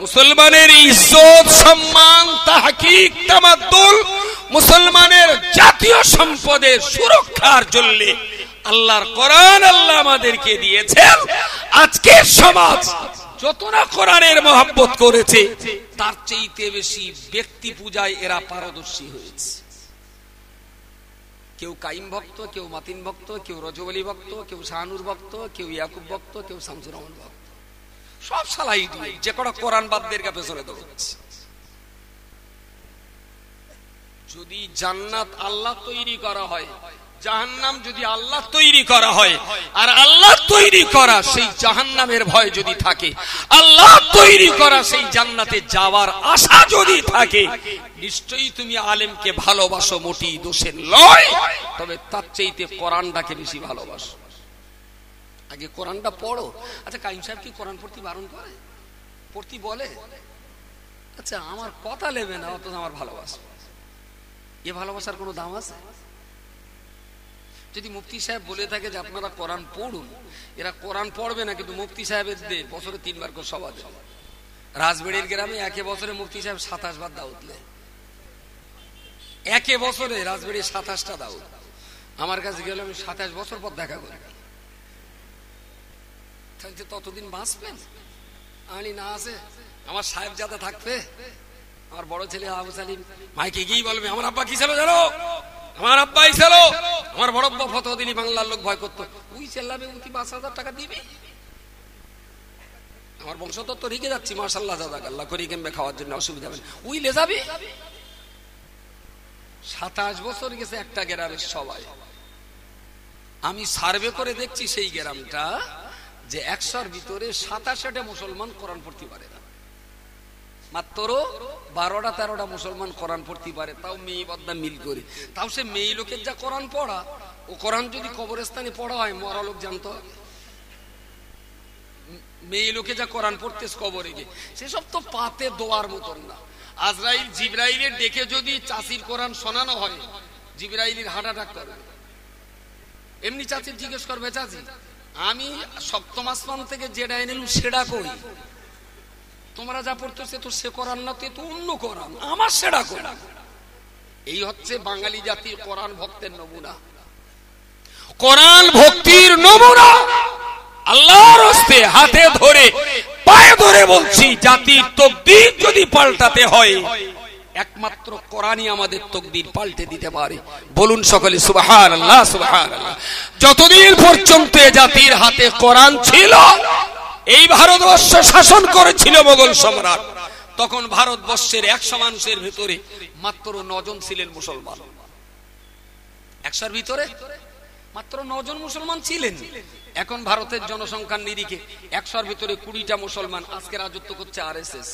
মুসলমানের ইজ্জত, সম্মান, তাহকিক, তামাদ্দুল, মুসলমানের জাতীয় সম্পদের সুরক্ষার জন্য আল্লাহর কোরআন আল্লাহ আমাদেরকে দিয়েছেন। আজকের সমাজ যত না কোরআনের মহব্বত করেছে, তার চাইতে বেশি ব্যক্তি পূজায় এরা পারদর্শী হয়েছে। কেউ কাইম ভক্ত, কেউ মাতিন ভক্ত, কেউ রজবলি ভক্ত, কেউ শাহানুর ভক্ত, কেউ ইয়াকুব ভক্ত, কেউ শামসুর রহমান ভক্ত। সব সালাই দিয়ে যে কটা কোরআন বাদদের পেছনে দৌড়াচ্ছে। যদি জান্নাত আল্লাহ তৈরি করা হয়, জাহান্নাম যদি আল্লাহ তৈরি করা হয়, আর আল্লাহ তৈরি করা সেই জাহান্নামের ভয় যদি থাকে, আল্লাহ তৈরি করা সেই জান্নাতে যাওয়ার আশা যদি থাকে, নিশ্চয়ই তুমি আলেমকে ভালোবাসো, মোটি দোষের লয়। তবে তার চাইতে কোরআনটাকে বেশি ভালোবাসো। আগে কোরআনটা পড়ো। আচ্ছা, কাইম সাহেব কি কোরআন পড়তে বারণ করে? পড়তে বলে? আচ্ছা, আমার কথা নেবে না, অথচ আমার ভালোবাসা। এ ভালোবাসার কোনো দাম আছে? যদি মুফতি সাহেব বলে থাকে যে আপনারা কোরআন পড়ুন, এরা কোরআন পড়বে না, কিন্তু মুফতি সাহেবের বছরে 3 বার করে সভা দেবে। রাজবাড়ির গ্রামে একে বছরে মুফতি সাহেব 27 বার দাওয়াত দেয়। একে বছরে রাজবাড়ির 27টা দাওয়াত। আমার কাছে গেলে আমি 27 বছর পর দেখা করি। ততদিন বাঁচবেন? আমি না আছে আমার সাহেব যাতে থাকবে। আমার বড় ছেলে আবু সালিম মাইকে গিয়ে বলবে, আমার আব্বা কি ছিল জানো? আমার আব্বাই ছিল। আমার বড় আব্বা ফতোয়া দিলি বাংলার লোক ভয় করতো। ওই চেল্লাবে, উনি 5,000 টাকা দিবি। আমার বংশধর তো রেখে যাচ্ছি, মাশাআল্লাহ জাযাকাল্লাহ করি কেমবে খাওয়ার জন্য, অসুবিধা হবে না। ওই লে যাবি। 27 বছর গেছে একটা গ্রামের সবাই। আমি সার্ভে করে দেখছি সেই গ্রামটা যে 100-র ভিতরে 87টা মুসলমান কোরআন পড়তে পারে না। মাত্র 12-13টা মুসলমান কোরআন পড়তে পারে, তাও মেয়ে বদনা মিল করে। তাও সে মেয়ে লোকের যা কোরআন পড়া, ও কোরআন যদি কবরস্থানে পড়া হয় মরা লোক জানতো। মেয়ে লোকে যা কোরআন পড়তে কবরে গিয়ে, সেসব তো পাতে দোয়ার মতন না। আজরাইল জিবরাইলের ডেকে যদি চাচির কোরআন শোনানো হয়, জিবরাইলের হার্ট অ্যাটাক করবে। এমনি চাচির জিজ্ঞেস করবে, চাচি আমি 7ম আসমান থেকে যেটা এনেলুম সেটা কই? তোমরা যা পড়তেছে তো সে কোরআন না, তো অন্য কোরআন, আমার সেটা কোরআন। এই হচ্ছে বাঙালি জাতির কোরআন ভক্তের নমুনা, কোরআন ভক্তির নমুনা। আল্লাহর হস্তে হাতে ধরে পায়ে ধরে বলছি, জাতির তকদির যদি পাল্টাতে হয়, একমাত্র কোরআনই আমাদের তকদির পাল্টে দিতে পারে। বলুন সকলে সুবহানাল্লাহ, সুবহানাল্লাহ। যতদিন পর্যন্ত জাতির হাতে কোরআন ছিল, এই ভারতবর্ষ শাসন করেছিল মোগল সম্রাট, তখন ভারতবর্ষের 100 মানুষের ভিতরে মাত্র 9 জন ছিলেন মুসলমান। 100-র ভিতরে মাত্র 9 জন মুসলমান ছিলেন। এখন ভারতের জনসংখ্যার নিরিখে 100-র ভিতরে 20টা মুসলমান। আজকে রাজত্ব করছে আরএসএস।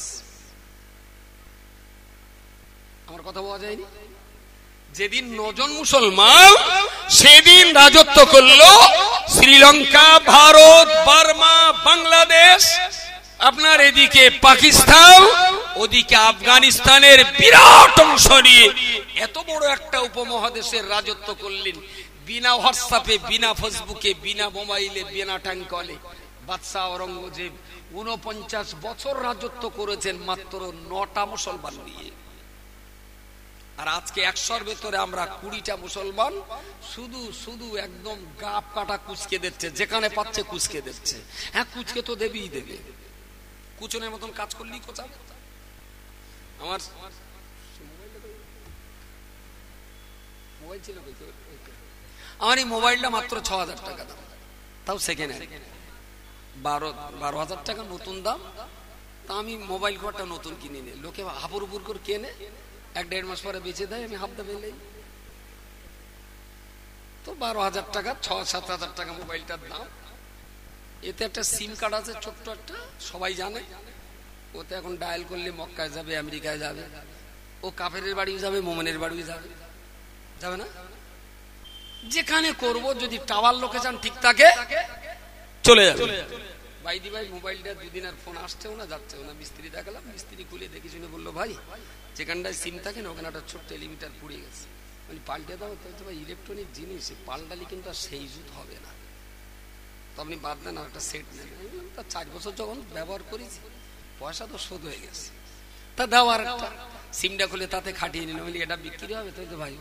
আমার কথা বলা যায়নি? যেদিন 9 জন মুসলমান, সেদিন রাজত্ব করলো শ্রীলঙ্কা, ভারত, বার্মা, বাংলাদেশ, আপনার এদিকে পাকিস্তান, ওদিকে আফগানিস্তানের বিরাট অংশ নিয়ে এত বড় একটা উপমহাদেশের রাজত্ব করলেন। বিনা হোয়াটসঅ্যাপে, বিনা ফেসবুকে, বিনা মোবাইলে, বিনা ট্যাঙ্কলে বাদশাহ আওরঙ্গজেব 49 বছর রাজত্ব করেছেন মাত্র 9টা মুসলমান নিয়ে। আর আজকে 100-র ভেতরে আমরা 20টা মুসলমান, শুধু শুধু একদম গাপ কাটা কুচকে দিচ্ছে, যেখানে পাচ্ছে কুচকে দিচ্ছে। হ্যাঁ, কুচকে তো দেবেই দেবে, কুচনের মতন কাজ করলেই কোচাবে। আমার মোবাইল ছিল, আমার এই মোবাইলটা মাত্র 6,000 টাকা দাম, তাও সেকেন্ড হ্যান্ড। 12,000 টাকা নতুন দাম। তা আমি মোবাইল কোয়ারটা নতুন কিনে নিই, লোকে হাপুর উপর করে কেনে, 1-1.5 মাস পরে বেঁচে দেয়, আমি হাফ দামে নেই। তো 12,000 টাকা, 6-7,000 টাকা মোবাইলটার দাম। এতে একটা সিম কার্ড আছে, ছোট্ট একটা, সবাই জানে। ওতে এখন ডায়াল করলে মক্কায় যাবে, আমেরিকায় যাবে, ও কাফেরের বাড়িও যাবে, মোমেনের বাড়িও যাবে, যাবে না? যেখানে করব, যদি টাওয়ার লোকেশন ঠিক থাকে চলে যাবে। ভাইদি ভাই মোবাইলটা 2 দিন আর ফোন আসছেও না, যাচ্ছেও না। মিস্ত্রি দেখালাম, মিস্ত্রি খুলে দেখে শুনে বললো, ভাই যেখানটায় সিম থাকে না, ওখানে একটা ছোট্ট এলিমিটার পুড়ে গেছে, মানে পাল্টে দাও। তো ভাই ইলেকট্রনিক জিনিস, পাল্টালি কিন্তু আর সেই জুত হবে না, তো আপনি বাদ দেন, একটা সেট নেন। তা 4 বছর যখন ব্যবহার করেছি, পয়সা তো শোধ হয়ে গেছে, তা দাও আর একটা। সিমটা খুলে তাতে খাটিয়ে নিল, বলি এটা বিক্রি হবে? তো ভাই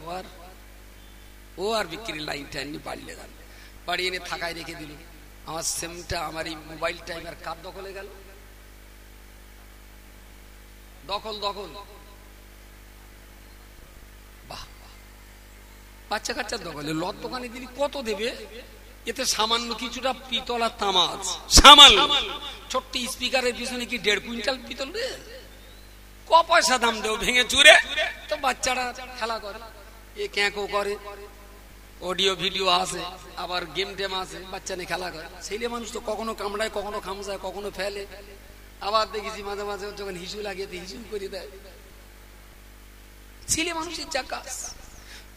ও আর বিক্রির লাইনটা এমনি পাল্টে দেন। বাড়ি এনে থাকায় রেখে দিল। আমার সিমটা, আমার এই মোবাইলটা এবার কার দখলে গেল? দখল। বাহ, বাচ্চা কাচ্চার দখলে। লট দোকানে দিলি কত দেবে? এতে সামান্য কিছুটা পিতল আর তামা আছে, সামান্য। ছোট্ট স্পিকারের পিছনে কি 1.5 কুইন্টাল পিতল রে? ক পয়সা দাম দেও ভেঙে চুরে? তো বাচ্চারা খেলা করে, এ ক্যাঁকো করে, অডিও ভিডিও আছে, আবার গেম টেম আছে, বাচ্চা নিয়ে খেলা করে। ছেলে মানুষ তো কখনো কামড়ায়, কখনো খামসায়, কখনো ফেলে। আবার দেখেছি মাঝে মাঝে যখন হিসু লাগিয়ে হিসু করে দেয়। ছেলে মানুষের যা কাজ।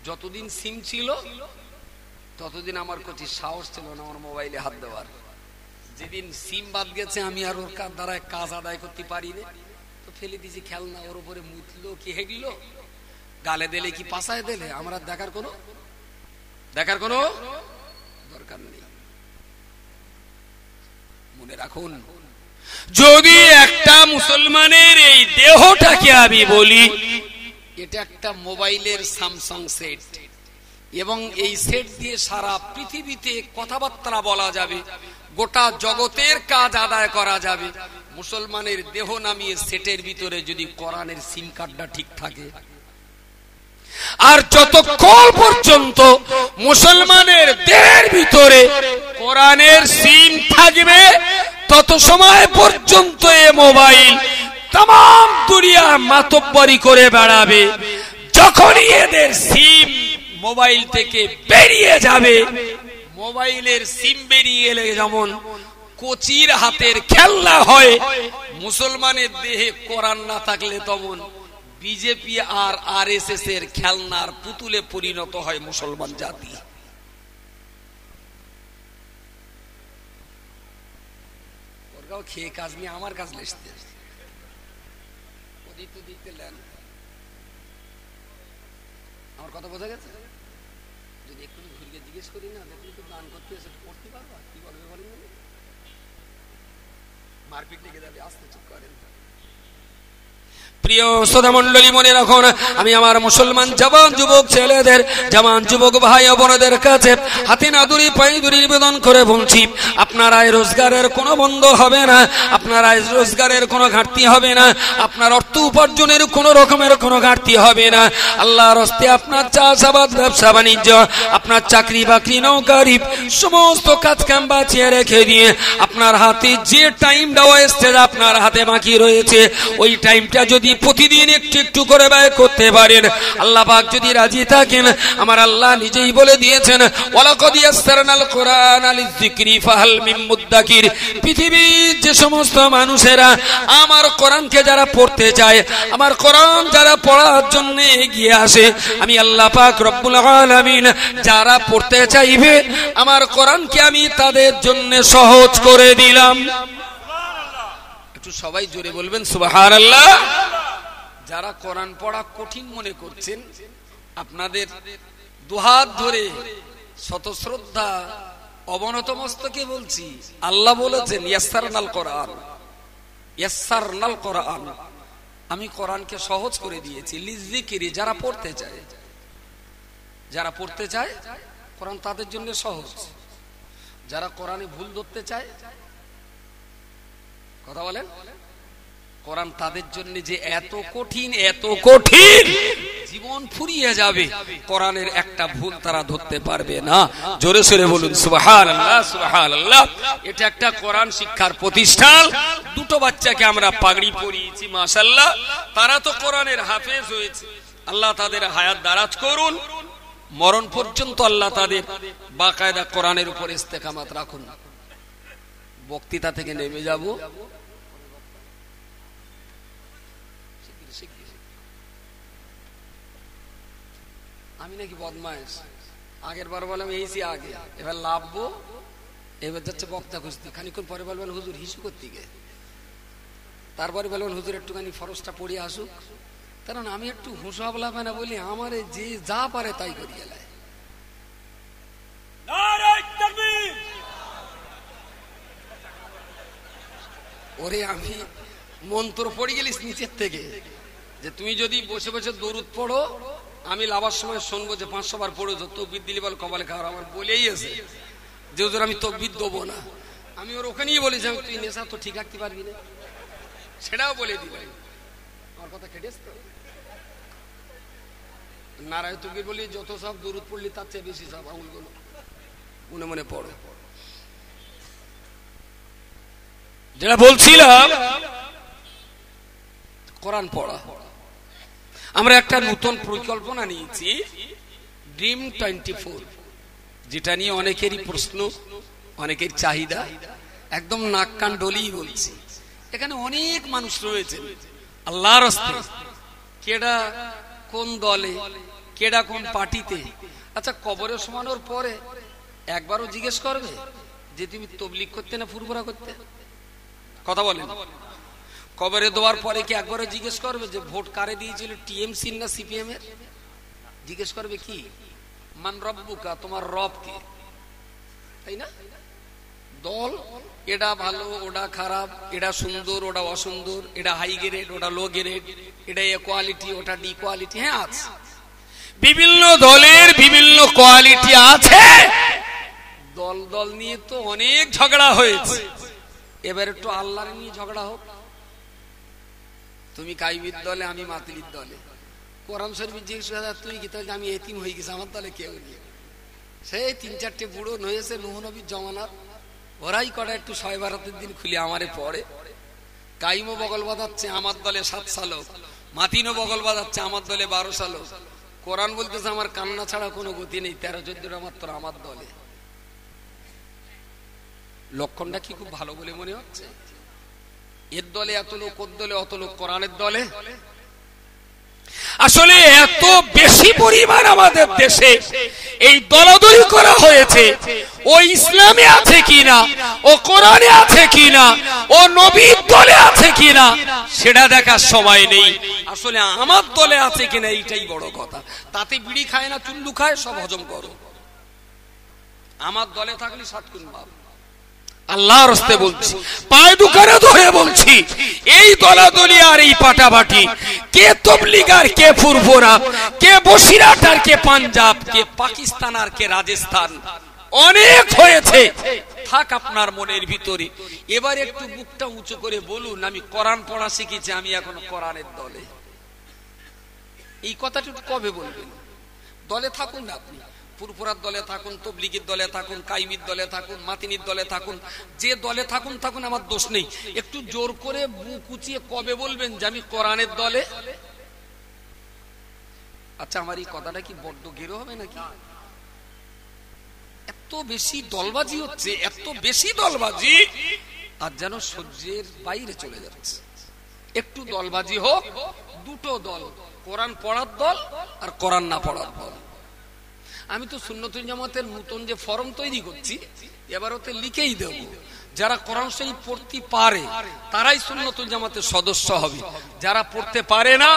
যতদিন সিম ছিল ততদিন আমার কাছে সাহস ছিল না আমার মোবাইলে হাত দেওয়ার। যেদিন সিম বাদ গেছে আমি আর ওর দ্বারা কাজ আদায় করতে পারি না, তো ফেলে দিয়েছি খেলনা। ওর উপরে মুতলো কি হেগলো, গালে দিলে কি পাশায় দিলে, আমরা দেখার কোনো দরকার নেই। মনে রাখুন, যদি একটা মুসলমানের এই দেহটাকে আমি বলি, এটা একটা মোবাইলের স্যামসাং সেট, এবং এই সেট দিয়ে সারা পৃথিবীতে কথাবার্তা বলা যাবে, গোটা জগতের কাজ আদায় করা যাবে। মুসলমানের দেহ নামিয়ে সেটের ভিতরে যদি কোরআনের সিম কার্ডটা ঠিক থাকে, আর যতক্ষণ পর্যন্ত মুসলমানের দেহের ভিতরে কোরআনের সিম থাকবে, তত সময় পর্যন্ত এ মোবাইল तमाम दुनिया मातब्बरी करे बेड़ाबे। যখনই এদের সিম মোবাইল থেকে বেরিয়ে যাবে, মোবাইলের সিম বেরিয়ে গেলে যেমন কোচির হাতের খেলনা হয়, মুসলমানের দেহে কোরআন না থাকলে তখন বিজেপি আর আরএসএস এর খেলনার পুতুলে পরিণত হয় মুসলমান জাতি। ওরাও খেয়ে কাজ নিয়ে আমার কাজ লেসতে আমার কথা বোঝা গেছে? যদি একটু ঘুরিয়ে জিজ্ঞেস করি না, দেখুন তো দান করতে এসে করতে পারবা, কি বলবে বলেন? মারপিট লেগে যাবে, আস্তে চুপ করেন। প্রিয় শ্রোতা মণ্ডলী, মনে রাখুন, আমি আমার মুসলমান জওয়ান যুবক ছেলেদের, জওয়ান যুবক ভাই ও বোনদের কাছে হাতে না দূরি পায়ে দূরি নিবেদন করে বলছি, আপনার আয় রোজগারের কোনো বন্ধ হবে না, আপনার আয় রোজগারের কোনো ঘাটতি হবে না, আপনার অর্থ উপার্জনের কোনো রকমের কোনো ঘাটতি হবে না। আল্লাহর হস্তে আপনার চাষাবাদ, ব্যবসা বাণিজ্য, আপনার চাকরি বাকরি, নৌকারি, সমস্ত কাজ কাম বাঁচিয়ে রেখে দিয়ে আপনার হাতে যে টাইমটা ওয়েস্টেজ আপনার হাতে বাকি রয়েছে, ওই টাইমটা যদি প্রতিদিন একটু একটু করে ব্যয় করতে পারেন, আল্লাহ পাক যদি রাজি থাকেন, আমার আল্লাহ নিজেই বলে দিয়েছেন, ওয়ালাকাদ ইয়াসসারনাল কুরআনা লিযিকরি ফাহাল মিন মুদ্দাকির। পৃথিবীর যে সমস্ত মানুষেরা আমার কোরআনকে যারা পড়তে চায়, আমার কোরআন যারা পড়ার জন্য এগিয়ে আসে, আমি আল্লাহ পাক রব্বুল আলামিন যারা পড়তে চাইবে আমার কোরআনকে আমি তাদের জন্য সহজ করে দিলাম। একটু সবাই জোরে বলবেন সুবহানাল্লাহ। যারা কোরআন পড়া কঠিন মনে করছেন, আপনাদের দুহাত ধরে শত শ্রদ্ধা অবনত মস্তকে বলছি, আল্লাহ বলেছেন ইয়াসসারনাল কোরআন, ইয়াসসারনাল কোরআন, আমি কোরআনকে সহজ করে দিয়েছি লিযিকরি, যারা পড়তে চায়, যারা পড়তে চায় কোরআন তাদের জন্য সহজ। যারা কোরআনে ভুল ধরতে চায়, কথা বলেন, কোরআন তাদের জন্য যে এত কঠিন, এত কঠিন, জীবন ফুরিয়ে যাবে, কোরআনের একটা ভুল তারা ধরতে পারবে না। জোরে সোরে বলুন সুবহানাল্লাহ, সুবহানাল্লাহ। এটা একটা কোরআন শিক্ষার প্রতিষ্ঠান। দুটো বাচ্চাকে আমরা পাগড়ি পরিয়েছি, মাশাআল্লাহ, তারা তো কোরআনের হাফেজ হয়েছে। আল্লাহ তাদের হায়াত দারাজ করুন, মরণ পর্যন্ত আল্লাহ তাদের বাকায়দা কোরআনের উপর ইস্তেকামাত রাখুন। বক্তৃতা থেকে নেমে যাব, আমি নাকি বদমাইশ, আগের বার বললাম এইছি আগে, এবার লাভবো, এবার যাচ্ছে বক্তা খুঁজতে, খানিক্ষণ পরে বলবেন হুজুর হিসু করতে গে, তারপরে বলবেন হুজুর একটুখানি ফরজটা পড়ে আসুক, কারণ আমি একটু হুসাব লাভে না বলি, আমারে যে যা পারে তাই করি গেলায়। ওরে আমি মন্ত্র পড়ে গেলিস নিচের থেকে, যে তুমি যদি বসে বসে দরুদ পড়ো, আমি লাভার সময় শুনবো যে 500 বার পড়েছো, তকবীর দিলি বল কপালে খাওয়ার, আমার বলেই আছে। যে হুজুর আমি তাকবীর দেবো না, আমি ওর ওখানেই বলেছি তুই নেশা তো ঠিক রাখতে পারবি না, সেটাও বলে দিলাম। আমার কথা কেটেছ তো? নারায় তাকবীর বলি যত সব দরুদ পড়লি তার চেয়ে বেশি সব আঙুলগুলো মনে মনে পড়ো। যেটা বলছিলাম কোরআন পড়া, আমরা একটা নতুন পরিকল্পনা নিয়েছি ড্রিম 24, যেটা নিয়ে অনেকেরই প্রশ্ন, অনেকের চাহিদা, একদম নাক কান ডলিয়ে বলছি। এখানে অনেক মানুষ রয়েছেন আল্লাহর রাস্তায়, কেডা কোন দলে, কেডা কোন পার্টিতে। আচ্ছা, কবরে শোয়ানোর পরে একবারও জিজ্ঞেস করবে যে তুমি তবলিগ করতে না ফুরফুরা করতে? কথা বলেন। কবরে দেওয়ার পরে কি একবারও জিজ্ঞেস করবে যে ভোট কারে দিয়েছিল, টিএমসি না সিপিএম এর? জিজ্ঞেস করবে কি মান রব্বুকা, তোমার রব কে, তাই না? দল এটা ভালো, ওটা খারাপ, এটা সুন্দর, ওটা অসুন্দর, এটা হাই গ্রেড, ওটা লো গ্রেড, এটা এ কোয়ালিটি, ওটা ডি কোয়ালিটি। হ্যাঁ আছে, বিভিন্ন দলের বিভিন্ন কোয়ালিটি আছে। দল দল নিয়ে তো অনেক ঝগড়া হয়েছে, এবার একটু আল্লাহর নিয়ে ঝগড়া হোক। তুমি কাইবির দলে, আমি মাতিলির দলে। কোরআন শরীফ জিজ্ঞেস তুই কি, তাহলে আমি এতিম হয়ে গেছি, আমার দলে কেউ নেই। সেই 3-4টে বুড়ো হয়েছে নূহ নবীর জমানার, ওরাই কটা একটু শয় বারাতের দিন খুলে আমারে পড়ে। কাইমও বগল বাঁধাচ্ছে আমার দলে 7 শালক, মাতিনও বগল বাঁধাচ্ছে আমার দলে 12 শালক। কোরআন বলতেছে আমার কান্না ছাড়া কোনো গতি নেই, 13-14টা মাত্র আমার দলে। লক্ষণটা কি খুব ভালো বলে মনে হচ্ছে? এর দলে এত লোক, ওর দলে অত লোক, কোরআনের দলে আসলে এত বেশি পরিমাণ আমাদের দেশে এই দলাদলি করা হয়েছে। ও ইসলামে আছে কিনা, ও কোরআনে আছে কিনা, ও নবীর দলে আছে কিনা সেটা দেখার সময় নেই। আসলে আমার দলে আছে কিনা এইটাই বড় কথা। তাতে বিড়ি খায় না, চুল্লু খায়, সব হজম করো। আমার দলে থাকলে 7 গুণ ভাব। আল্লাহর রাস্তায় বলছি, পায়ে দুখানে ধরে বলছি, এই দলাদলি আর এই পাটাপাটি, কে তবলিগ আর কে ফুরফুরা, কে বসিরহাট আর কে পাঞ্জাব, কে পাকিস্তান আর কে রাজস্থান, অনেক হয়েছে। থাক আপনার মনের ভিতরে। এবার একটু বুকটা উঁচু করে বলুন, আমি কোরআন পড়া শিখেছি, আমি এখন কোরআনের দলে। এই কথাটা কবে বলবেন? দলে থাকুন না আপনি, ফুরফুরার দলে থাকুন, তবলিগের দলে থাকুন, কাইমির দলে থাকুন, মাতিনির দলে থাকুন, যে দলে থাকুন থাকুন, আমার দোষ নেই। একটু জোর করে বুক উঁচিয়ে কবে বলবেন যে আমি কোরআনের দলে? আচ্ছা, আমার এই কথাটা কি বড্ড গেরো হবে নাকি? এত বেশি দলবাজি হচ্ছে, এত বেশি দলবাজি, আর যেন সহ্যের বাইরে চলে যাচ্ছে। একটু দলবাজি হোক, দুটো দল, কোরআন পড়ার দল আর কোরআন না পড়ার দল। আমি তো সুন্নতুল জামাতের নতুন যে ফরম তৈরি করছি, এবার ওতে লিখেই দেব, যারা কোরআন শরীফ পড়তে পারে তারাই সুন্নতুল জামাতের সদস্য হবে, যারা পড়তে পারে না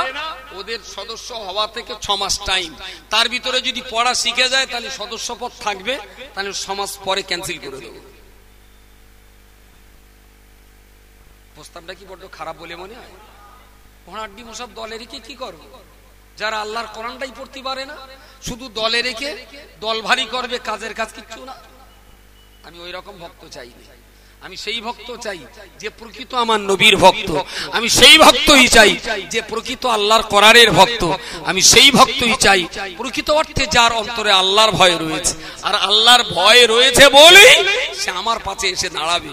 ওদের সদস্য হওয়া থেকে 6 মাস টাইম। তার ভিতরে যদি পড়া শিখে যায় তাহলে সদস্যপদ থাকবে, তাহলে 6 মাস পরে ক্যান্সেল করে দেব। প্রস্তাবটা কি বড্ড খারাপ বলে মনে হয়? ঘোড়াড্ডি মোসাব দলে রেখে কি করবো? যারা আল্লাহর কোরআনটাই পড়তে পারে না, শুধু দলে রেখে দল ভারী করবে, কাজের কাজ কিচ্ছু না। আমি ওই রকম ভক্ত চাই না। আমি সেই ভক্ত চাই যে প্রকৃত আমার নবীর ভক্ত। আমি সেই ভক্তই চাই যে প্রকৃত আল্লাহর কোরআনের ভক্ত। আমি সেই ভক্তই চাই প্রকৃত অর্থে যার অন্তরে আল্লাহর ভয় রয়েছে। আর আল্লাহর ভয় রয়েছে বলেই সে আমার পাশে এসে দাঁড়াবে।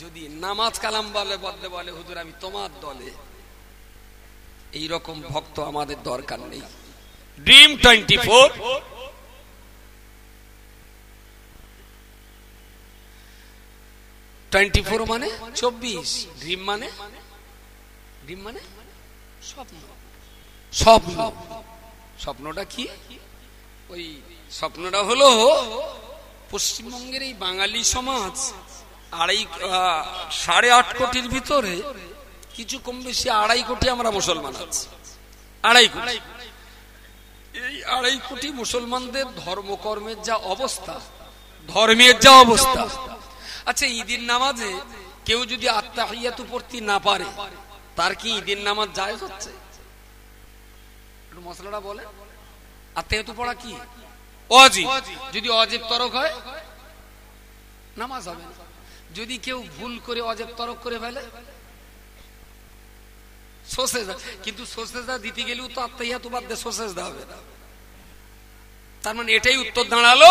যদি নামাজ কালাম বলে হুজুর আমি তোমার দলে, এই রকম ভক্ত আমাদের দরকার নেই। ড্রিম 24 মানে 24, ড্রিম মানে স্বপ্ন। স্বপ্ন, স্বপ্নটা কি? ওই স্বপ্নটা হলো পশ্চিমবঙ্গের এই বাঙালি সমাজ 8.5 কোটির ভিতরে কিছু কম বেশি 2.5 কোটি আমরা মুসলমান আছি। 2.5 কোটি। এই 2.5 কোটি মুসলমানদের ধর্মকর্মের যা অবস্থা, ধর্মের যা অবস্থা। আচ্ছা, ঈদের নামাজে কেউ যদি আত্তাহিয়াতু পড়তে না পারে, তার কি ঈদের নামাজ জায়েজ হচ্ছে? একটু মশলাটা বলে। আত্তাহিয়াতু পড়া কি ওয়াজিব? যদি ওয়াজিব তরক হয় নামাজ হবে না। যদি কেউ ভুল করে অজেব তরক করে ফেলে সোসেজদা, কিন্তু সোসেজদা দিতে গেলেও তো আত্তাহিয়াতু বাদ দিয়ে সোসেজদা হবে না। তার মানে এটাই উত্তর দাঁড়ালো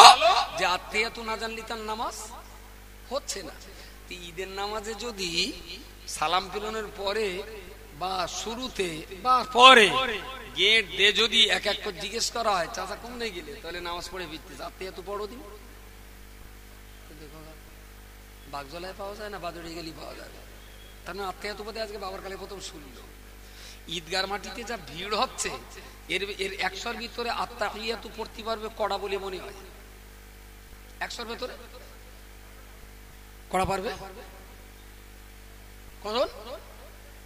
যে আত্তাহিয়াতু না জানলে তার নামাজ হচ্ছে না। ঈদের নামাজে যদি সালাম ফিরানোর পরে বা শুরুতে বা পরে গেট দিয়ে যদি এক এক করে জিজ্ঞেস করা হয় চাচা কোনে গেলে, তাহলে নামাজ পড়ে ফিরতে আত্তাহিয়াতু পড়ো দিন। বাগজলায় পাওয়া যায় না, বাদুড়ে গেলেই পাওয়া যায়। তার মানে আত্তাহিয়াতু পদে আজকে বাবার কালে প্রথম শুনলো। ঈদগার মাটিতে যা ভিড় হচ্ছে এর 100-র ভিতরে আত্তাহিয়াতু পড়তে পারবে কড়া বলে মনে হয়। 100-র ভিতরে কড়া পারবে কজন?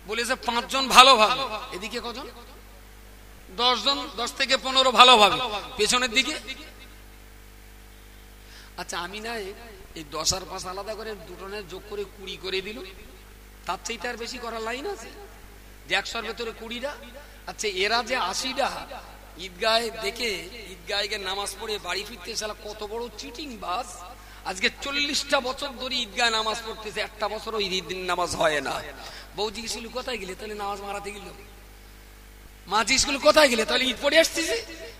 বলেছে 5 জন ভালোভাবে, এদিকে কজন? 10 জন, 10 থেকে 15 ভালোভাবে, পেছনের দিকে। আচ্ছা আমি না এই 10 আর 5 আলাদা করে দুটনের যোগ করে 20 করে দিল, তার চাইতে আর বেশি করার লাইন আছে যে 100-র ভেতরে 20টা। আচ্ছা এরা যে 80টা ঈদগাহে দেখে ঈদগাহে নামাজ পড়ে বাড়ি ফিরতে শালা কত বড় চিটিং বাস। আজকে 40টা বছর ধরে ঈদগাহে নামাজ পড়তেছে, একটা বছরও ঈদ নামাজ হয় না। বউ জিজ্ঞেস করল কোথায় গেলে, তাহলে নামাজ মারাতে গেল। মা জিজ্ঞেস করল কোথায় গেলে, তাহলে ঈদ পড়ে আসতেছে।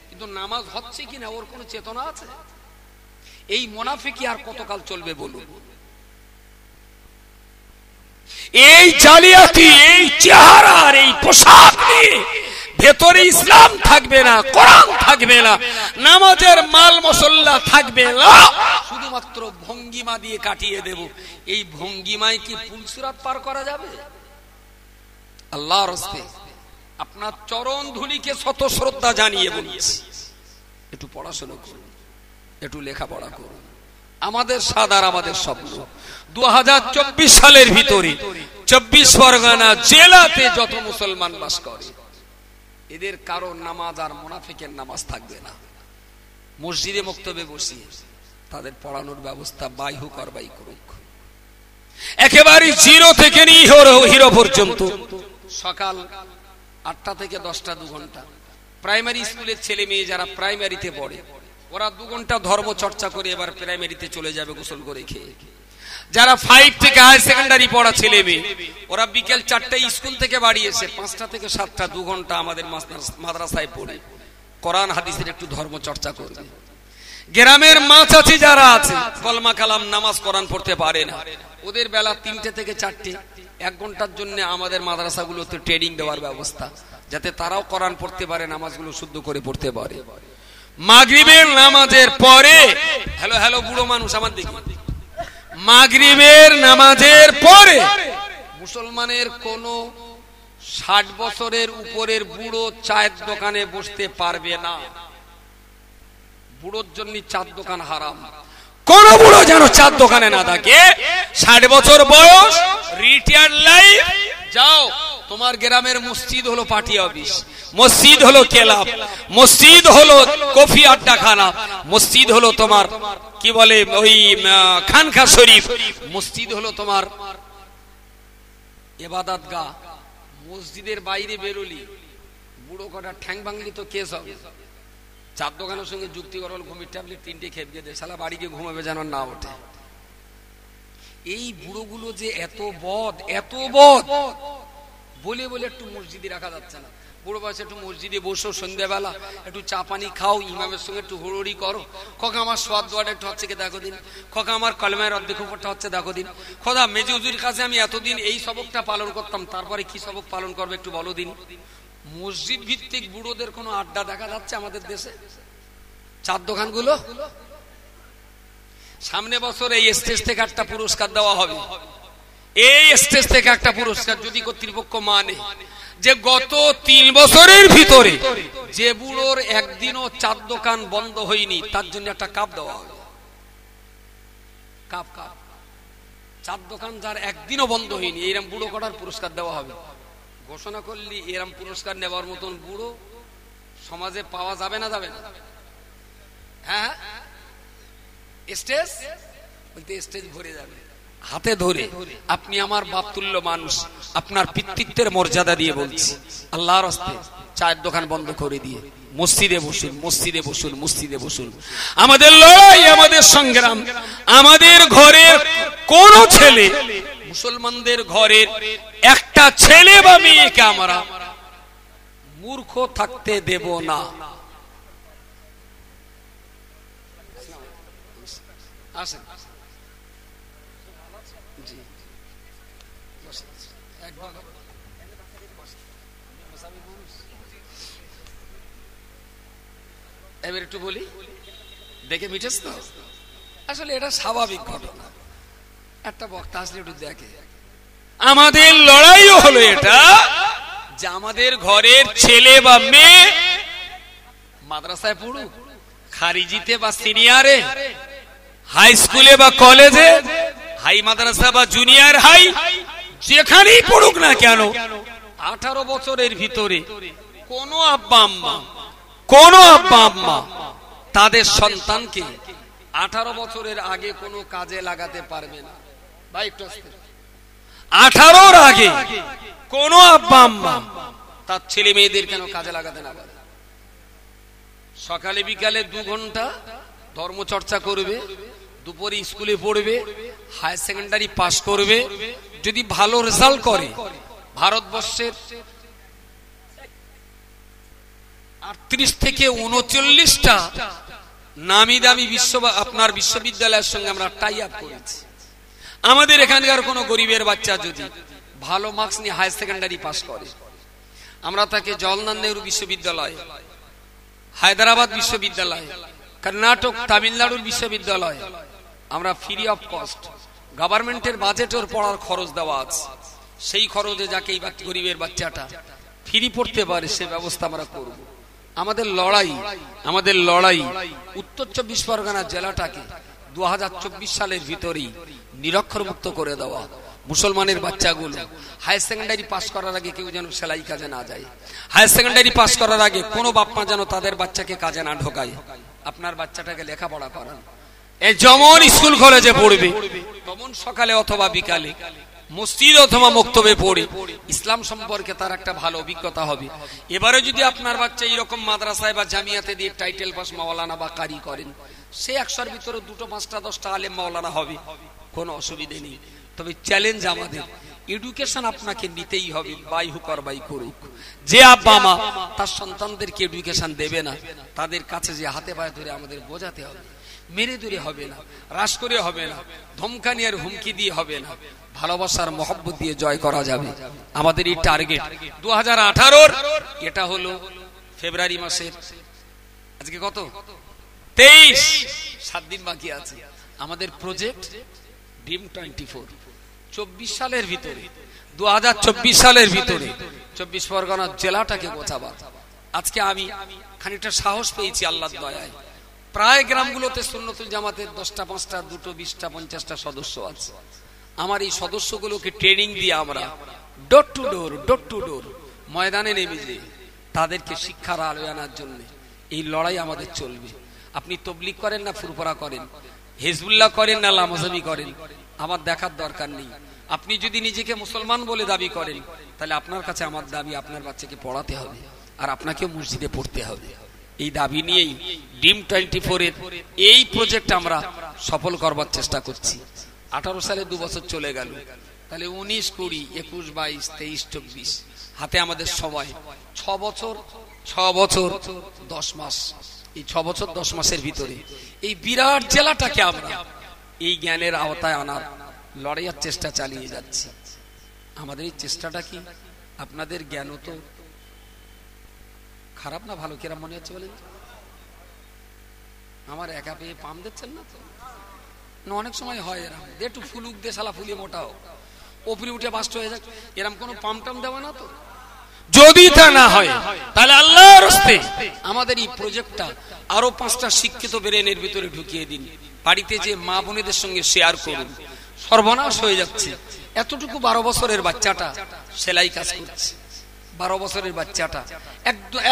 কিন্তু নামাজ হচ্ছে কিনা ওর কোনো চেতনা আছে? এই মুনাফিকি আর কতকাল চলবে বলুন? এই জালিয়াতি, এই চেহারার এই পোশাক নিয়ে ভেতরে ইসলাম থাকবে না, কোরআন থাকবে না, নামাজের মাল মশলা থাকবে না, শুধুমাত্র ভঙ্গিমা দিয়ে কাটিয়ে দেব। এই ভঙ্গিমায় কি পুলসিরাত পার করা যাবে? আল্লাহর হস্তে আপনার চরণ ধুলিকে শত শ্রদ্ধা জানিয়ে বলছি, একটু পড়াশোনা করুন, একটু লেখাপড়া করুন। আমাদের সাদার আমাদের স্বপ্ন 2024 সালের ভিতরে 24 পরগনা জেলাতে যত মুসলমান বাস করে এদের কারো নামাজ আর মুনাফিকের নামাজ থাকবে না। মসজিদে মক্তবে বসিয়ে তাদের পড়ানোর ব্যবস্থা বাই হোক আর বাই করুক, একেবারে জিরো থেকে নিয়ে হিরো পর্যন্ত। সকাল 8টা থেকে 10টা 2 ঘন্টা প্রাইমারি স্কুলের ছেলে মেয়ে যারা প্রাইমারিতে পড়ে ওরা 2 ঘন্টা ধর্ম চর্চা করে এবার প্রাইমারিতে চলে যাবে গোসল করে খেয়ে। যারা 5 থেকে হাই সেকেন্ডারি পড়া ছেলে মেয়ে ওরা বিকেল 4টায় স্কুল থেকে বাড়ি এসে 5টা থেকে 7টা 2 ঘন্টা আমাদের মাদ্রাসায় পড়ে কোরআন হাদিসের একটু ধর্ম চর্চা করবে। গ্রামের মা চাচি যারা আছে কলমা কালাম নামাজ কোরআন পড়তে পারে না, ওদের বেলা 3টে থেকে 4টে 1 ঘন্টার জন্য আমাদের মাদ্রাসাগুলোতে ট্রেনিং দেওয়ার ব্যবস্থা, যাতে তারাও কোরআন পড়তে পারে, নামাজগুলো শুদ্ধ করে পড়তে পারে। মাগরিবের নামাজের পরে হ্যালো বুড়ো মানুষ আমার দিকে, মাগরিবের নামাজের পরে মুসলমানের কোন 60 বছরের উপরের বুড়ো চায়ের দোকানে বসতে পারবে না। বুড়োর জন্য চার দোকান হারাম। কোন বুড়ো যেন চার দোকানে না থাকে। 60 বছর বয়স, রিটায়ার্ড লাইফ, যাও তোমার গ্রামের মসজিদ হলো পার্টি অফিস, মসজিদ হলো ক্লাব, মসজিদ হলো কফি আড্ডাখানা, মসজিদ হলো তোমার কি বলে ওই খানকা শরীফ, মসজিদ হলো তোমার ইবাদতগাহ। মসজিদের বাইরে বেরোলি বুড়ো কটা ঠ্যাং ভাঙলি তো কেস হবে। চার দোকানের সঙ্গে যুক্তি করল ঘুমির ট্যাবলেট 3টে খেয়ে দে, শালা বাড়ি গিয়ে ঘুমাবে যেন না ওঠে। এই বুড়োগুলো যে এত বদ বলে বলে একটু মসজিদে রাখা যাচ্ছে না। বুড়ো বয়সে একটু মসজিদে বসো, সন্ধ্যাবেলা একটু চা পানি খাও, ইমামের সঙ্গে একটু হুড়োড়ি করো, খোকা আমার সোয়াদ দোয়াটা একটু হচ্ছে কি দেখো দিন, খোকা আমার কলমের অর্ধেক উপরটা হচ্ছে দেখো দিন, খোদা মেজি হুজুরের কাছে আমি এতদিন এই সবকটা পালন করতাম, তারপরে কি সবক পালন করবে একটু বলো দিন। মসজিদ ভিত্তিক বুড়োদের কোনো আড্ডা দেখা যাচ্ছে আমাদের দেশে? চার দোকানগুলো সামনে বছর এই স্টেজ থেকে একটা পুরস্কার দেওয়া হবে, এই স্টেজ থেকে একটা পুরস্কার, যদি কর্তৃপক্ষ মানে যে গত 3 বছরের ভিতরে যে বুড়োর একদিনও চার দোকান বন্ধ হয়নি তার জন্য একটা কাপ দেওয়া হবে। কাপ চার দোকান যার একদিনও বন্ধ হয়নি এরম বুড়ো কটার পুরস্কার দেওয়া হবে। ঘোষণা করলি এরম পুরস্কার নেওয়ার মতন বুড়ো সমাজে পাওয়া যাবে না? যাবে না? হ্যাঁ, স্টেজ বলতে স্টেজ ভরে যাবে। হাতে ধরে আপনি আমার বাপতুল্য মানুষ, আপনার পিতৃত্বের মর্যাদা দিয়ে বলছি আল্লাহর হস্তে চায়ের দোকান বন্ধ করে দিয়ে মসজিদে বসুন, মসজিদে বসুন, মসজিদে বসুন। আমাদের লড়াই, আমাদের সংগ্রাম, আমাদের ঘরের কোন ছেলে, মুসলমানদের ঘরের একটা ছেলে বা মেয়েকে আমরা মূর্খ থাকতে দেব না। আসেন জি, এবার একটু বলি, দেখে মিটেছ তো? আসলে এটা স্বাভাবিক ঘটনা। একটা বক্তা আসলে একটু দেখে। আমাদের লড়াইও হলো এটা যে আমাদের ঘরের ছেলে বা মেয়ে মাদ্রাসায় পড়ুক, খারিজিতে বা সিনিয়রে, হাই স্কুলে বা কলেজে, হাই মাদ্রাসা বা জুনিয়র হাই, যেখানেই পড়ুক না কেন, 18 বছরের ভিতরে কোন আব্বা আম্মা তাদের সন্তানকে 18 বছরের আগে কোনো কাজে লাগাতে পারবে না। ভাই একটু 18-র আগে কোন আব্বা আম্মা তার ছেলে মেয়েদের কেন কাজে লাগাতে না পারে? সকালে বিকালে 2 ঘন্টা ধর্মচর্চা করবে, দুপুরে স্কুলে পড়বে, হায়ার সেকেন্ডারি পাস করবে, যদি ভালো রেজাল্ট করে ভারতবর্ষের 38 থেকে 39টা নামি দামি আপনার বিশ্ববিদ্যালয়ের সঙ্গে আমরা টাই আপ করেছি। আমাদের এখানকার কোন গরিবের বাচ্চা যদি ভালো মার্কস নিয়ে হায়ার সেকেন্ডারি পাস করে, আমরা তাকে জওহরলাল নেহরু বিশ্ববিদ্যালয়, হায়দ্রাবাদ বিশ্ববিদ্যালয়, কর্ণাটক তামিলনাড়ুর বিশ্ববিদ্যালয় আমরা ফ্রি অফ কস্ট, গভর্নমেন্টের বাজেটের পড়ার খরচ দেওয়া আছে, সেই খরচে যাকে এই গরিবের বাচ্চাটা ফ্রি পড়তে পারে সে ব্যবস্থা আমরা করব। আমাদের লড়াই উত্তর 24 পরগনা জেলাটাকে 2024 সালের ভিতরেই নিরক্ষরমুক্ত করে দেওয়া। মুসলমানের বাচ্চাগুলো হায়ার সেকেন্ডারি পাস করার আগে কেউ যেন সেলাই কাজে না যায়, হায়ার সেকেন্ডারি পাস করার আগে কোনো বাপ মা যেন তাদের বাচ্চাকে কাজে না ঢোকায়। আপনার বাচ্চাটাকে লেখাপড়া করান, এই যেমন স্কুল কলেজে পড়বে তেমন সকালে অথবা বিকালে মসজিদ অথবা মক্তবে পড়ে ইসলাম সম্পর্কে তার একটা ভালো অভিজ্ঞতা হবে। এবারে যদি আপনার বাচ্চা এরকম মাদ্রাসায় বা জামিয়াতে দিয়ে টাইটেল পাস মাওলানা বা কারি করেন, সে 100-র ভিতরে 2, 5, 10টা আলেম মাওলানা হবে, কোনো অসুবিধে নেই। তবে চ্যালেঞ্জ আমাদের, এডুকেশন আপনাকে নিতেই হবে, বাই হুক আর বাই করুক। যে আব্বা মা তার সন্তানদেরকে এডুকেশন দেবে না, তাদের কাছে যে হাতে পায়ে ধরে আমাদের বোঝাতে হবে। মেরে দূরে হবে না, রাস করে হবে না, ধমকানি আর হুমকি দিয়ে হবে না, ভালোবাসার মহব্বত দিয়ে জয় করা যাবে। আমাদের এই টার্গেট 2018-র, এটা হলো ফেব্রুয়ারি মাসের, আজকে কত 23, 7 দিন বাকি আছে। আমাদের প্রজেক্ট ড্রিম 24, 24 সালের ভিতরে, 2024 সালের ভিতরে 24 পরগনা জেলাটাকে গোছাবা। আজকে আমি খানিকটা সাহস পেয়েছি আল্লাহর দয়ায়। প্রায় গ্রামগুলোতে সুন্নতুল জামাতের 10টা, 5টা, 2টো, 20টা, 50টা সদস্য আছে। আমার এই সদস্যগুলোকে ট্রেনিং দিয়ে আমরা ডোর টু ডোর ময়দানে নেমে যে তাদেরকে শিক্ষার আলো আনার জন্য এই লড়াই আমাদের চলবে। আপনি তবলিগ করেন না ফুরফুরা করেন, হিজবুল্লাহ করেন না লামাজাবি করেন, আমার দেখার দরকার নেই। আপনি যদি নিজেকে মুসলমান বলে দাবি করেন, তাহলে আপনার কাছে আমার দাবি আপনার বাচ্চাকে পড়াতে হবে আর আপনাকেও মসজিদে পড়তে হবে। এই দাবি নিয়েই ড্রিম 24-এর এই প্রজেক্ট আমরা সফল করবার চেষ্টা করছি। 18 সালে 2 বছর চলে গেল, তাহলে 19, 20, 21, 22, 23, 24 হাতে আমাদের সময় 6 বছর 10 মাস। এই 6 বছর 10 মাসের ভিতরে এই বিরাট জেলাটাকে আমরা এই জ্ঞানের আওতায় আনার লড়াইয়ের চেষ্টা চালিয়ে যাচ্ছি। আমাদের এই চেষ্টাটা কি আপনাদের জ্ঞান তো খারাপ না ভালো কিরম মনে হচ্ছে বলেন? আমার একা পেয়ে পাম দিচ্ছেন না তো? না, অনেক সময় হয় এরম, একটু ফুলুক দিয়ে শালা ফুলিয়ে মোটাও ওপরে উঠে বাস্ট হয়ে যাক, এরম কোনো পাম টাম দেওয়া না তো। যদি তা না হয় তাহলে আল্লাহর রাস্তায় আমাদের এই প্রজেক্টটা আরো 5টা শিক্ষিত ব্রেনের ভিতরে ঢুকিয়ে দিন, বাড়িতে যে মা বোনেদের সঙ্গে শেয়ার করুন। সর্বনাশ হয়ে যাচ্ছে। এতটুকু 12 বছরের বাচ্চাটা সেলাই কাজ করছে, 12 বছরের বাচ্চাটা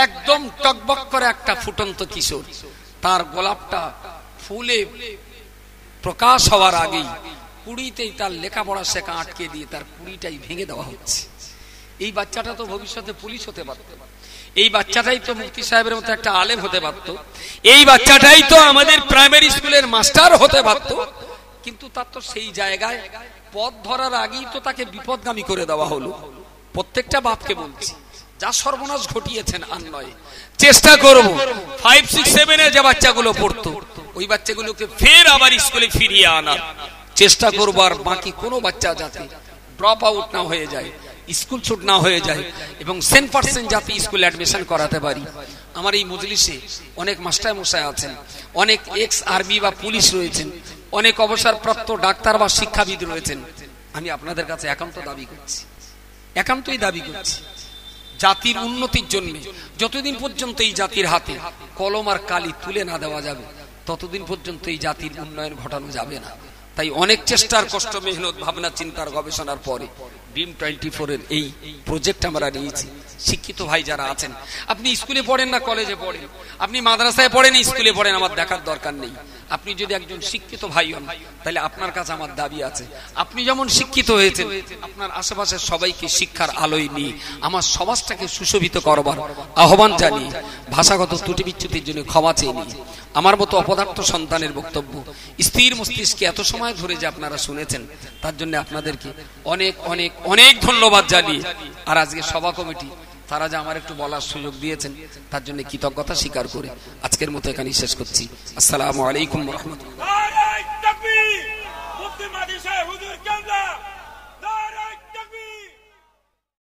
একদম টকবক করে একটা ফুটন্ত কিশোর, তার গোলাপটা ফুলে প্রকাশ হওয়ার আগেই 20তেই তার লেখাপড়া শেখা আটকে দিয়ে তার 20টাই ভেঙে দেওয়া হচ্ছে। এই বাচ্চাটা তো ভবিষ্যতে পুলিশ হতে পারত, এই বাচ্চাটাই তো মুফতি সাহেবের মতো একটা আলেম হতে পারত, এই বাচ্চাটাই তো আমাদের প্রাইমারি স্কুলের মাস্টার হতে পারত, কিন্তু তার তো সেই জায়গায় পথ ধরার আগেই তো তাকে বিপদগামী করে দেওয়া হলো। প্রত্যেকটা বাপকে বলছি, যা সর্বনাশ ঘটিয়েছেন আর নয়, চেষ্টা করব 5, 6, 7 যে বাচ্চাগুলো পড়তো ওই বাচ্চাগুলোকে ফের আবার স্কুলে ফিরিয়ে আনার চেষ্টা করবো। আর বাকি কোনো বাচ্চা যাতে ড্রপ আউট না হয়ে যায়, স্কুল ছুট না হয়ে যায়, এবং 100% যাতে স্কুল অ্যাডমিশন করাতে পারি। আমার এই মজলিসে অনেক মাস্টার মশাই আছেন, অনেক এক্স আর্মি বা পুলিশ রয়েছেন, অনেক অবসরপ্রাপ্ত ডাক্তার বা শিক্ষাবিদ রয়েছেন। আমি আপনাদের কাছে একান্তই দাবি করছি, জাতির উন্নতির জন্য যতদিন পর্যন্ত এই জাতির হাতে কলম আর কালি তুলে না দেওয়া যাবে ততদিন পর্যন্ত এই জাতির উন্নয়ন ঘটানো যাবে না। তাই অনেক চেষ্টার, কষ্ট, মেহনত, ভাবনা, চিন্তার, গবেষণার পরে ড্রিম 24 এর এই প্রজেক্ট আমরা নিয়েছি। শিক্ষিত ভাই যারা আছেন, আপনি স্কুলে পড়েন না কলেজে পড়েন, আপনি মাদ্রাসায় পড়েন, স্কুলে পড়েন, আমার দেখার দরকার নেই। আপনি যদি একজন শিক্ষিত ভাই হন তাহলে আপনার কাছে আমার দাবি আছে, আপনি যেমন শিক্ষিত হয়েছেন আপনার আশেপাশের সবাইকে শিক্ষার আলোয় নিয়ে আমার সমাজটাকে সুশোভিত করবার আহ্বান জানিয়ে ভাষাগত ত্রুটি বিচ্যুতির জন্য ক্ষমা চেয়ে নিয়ে আমার মতো অপদার্থ সন্তানের বক্তব্য স্থির মস্তিষ্কে এত সময় ধরে যে আপনারা শুনেছেন তার জন্য আপনাদেরকে অনেক অনেক অনেক ধন্যবাদ জানিয়ে, আর আজকে সভা কমিটি তারা যে আমার একটু বলার সুযোগ দিয়েছেন তার জন্য কৃতজ্ঞতা স্বীকার করে আজকের মতো এখানেই শেষ করছি। আসসালামু আলাইকুম ওয়া রাহমাতুল্লাহ।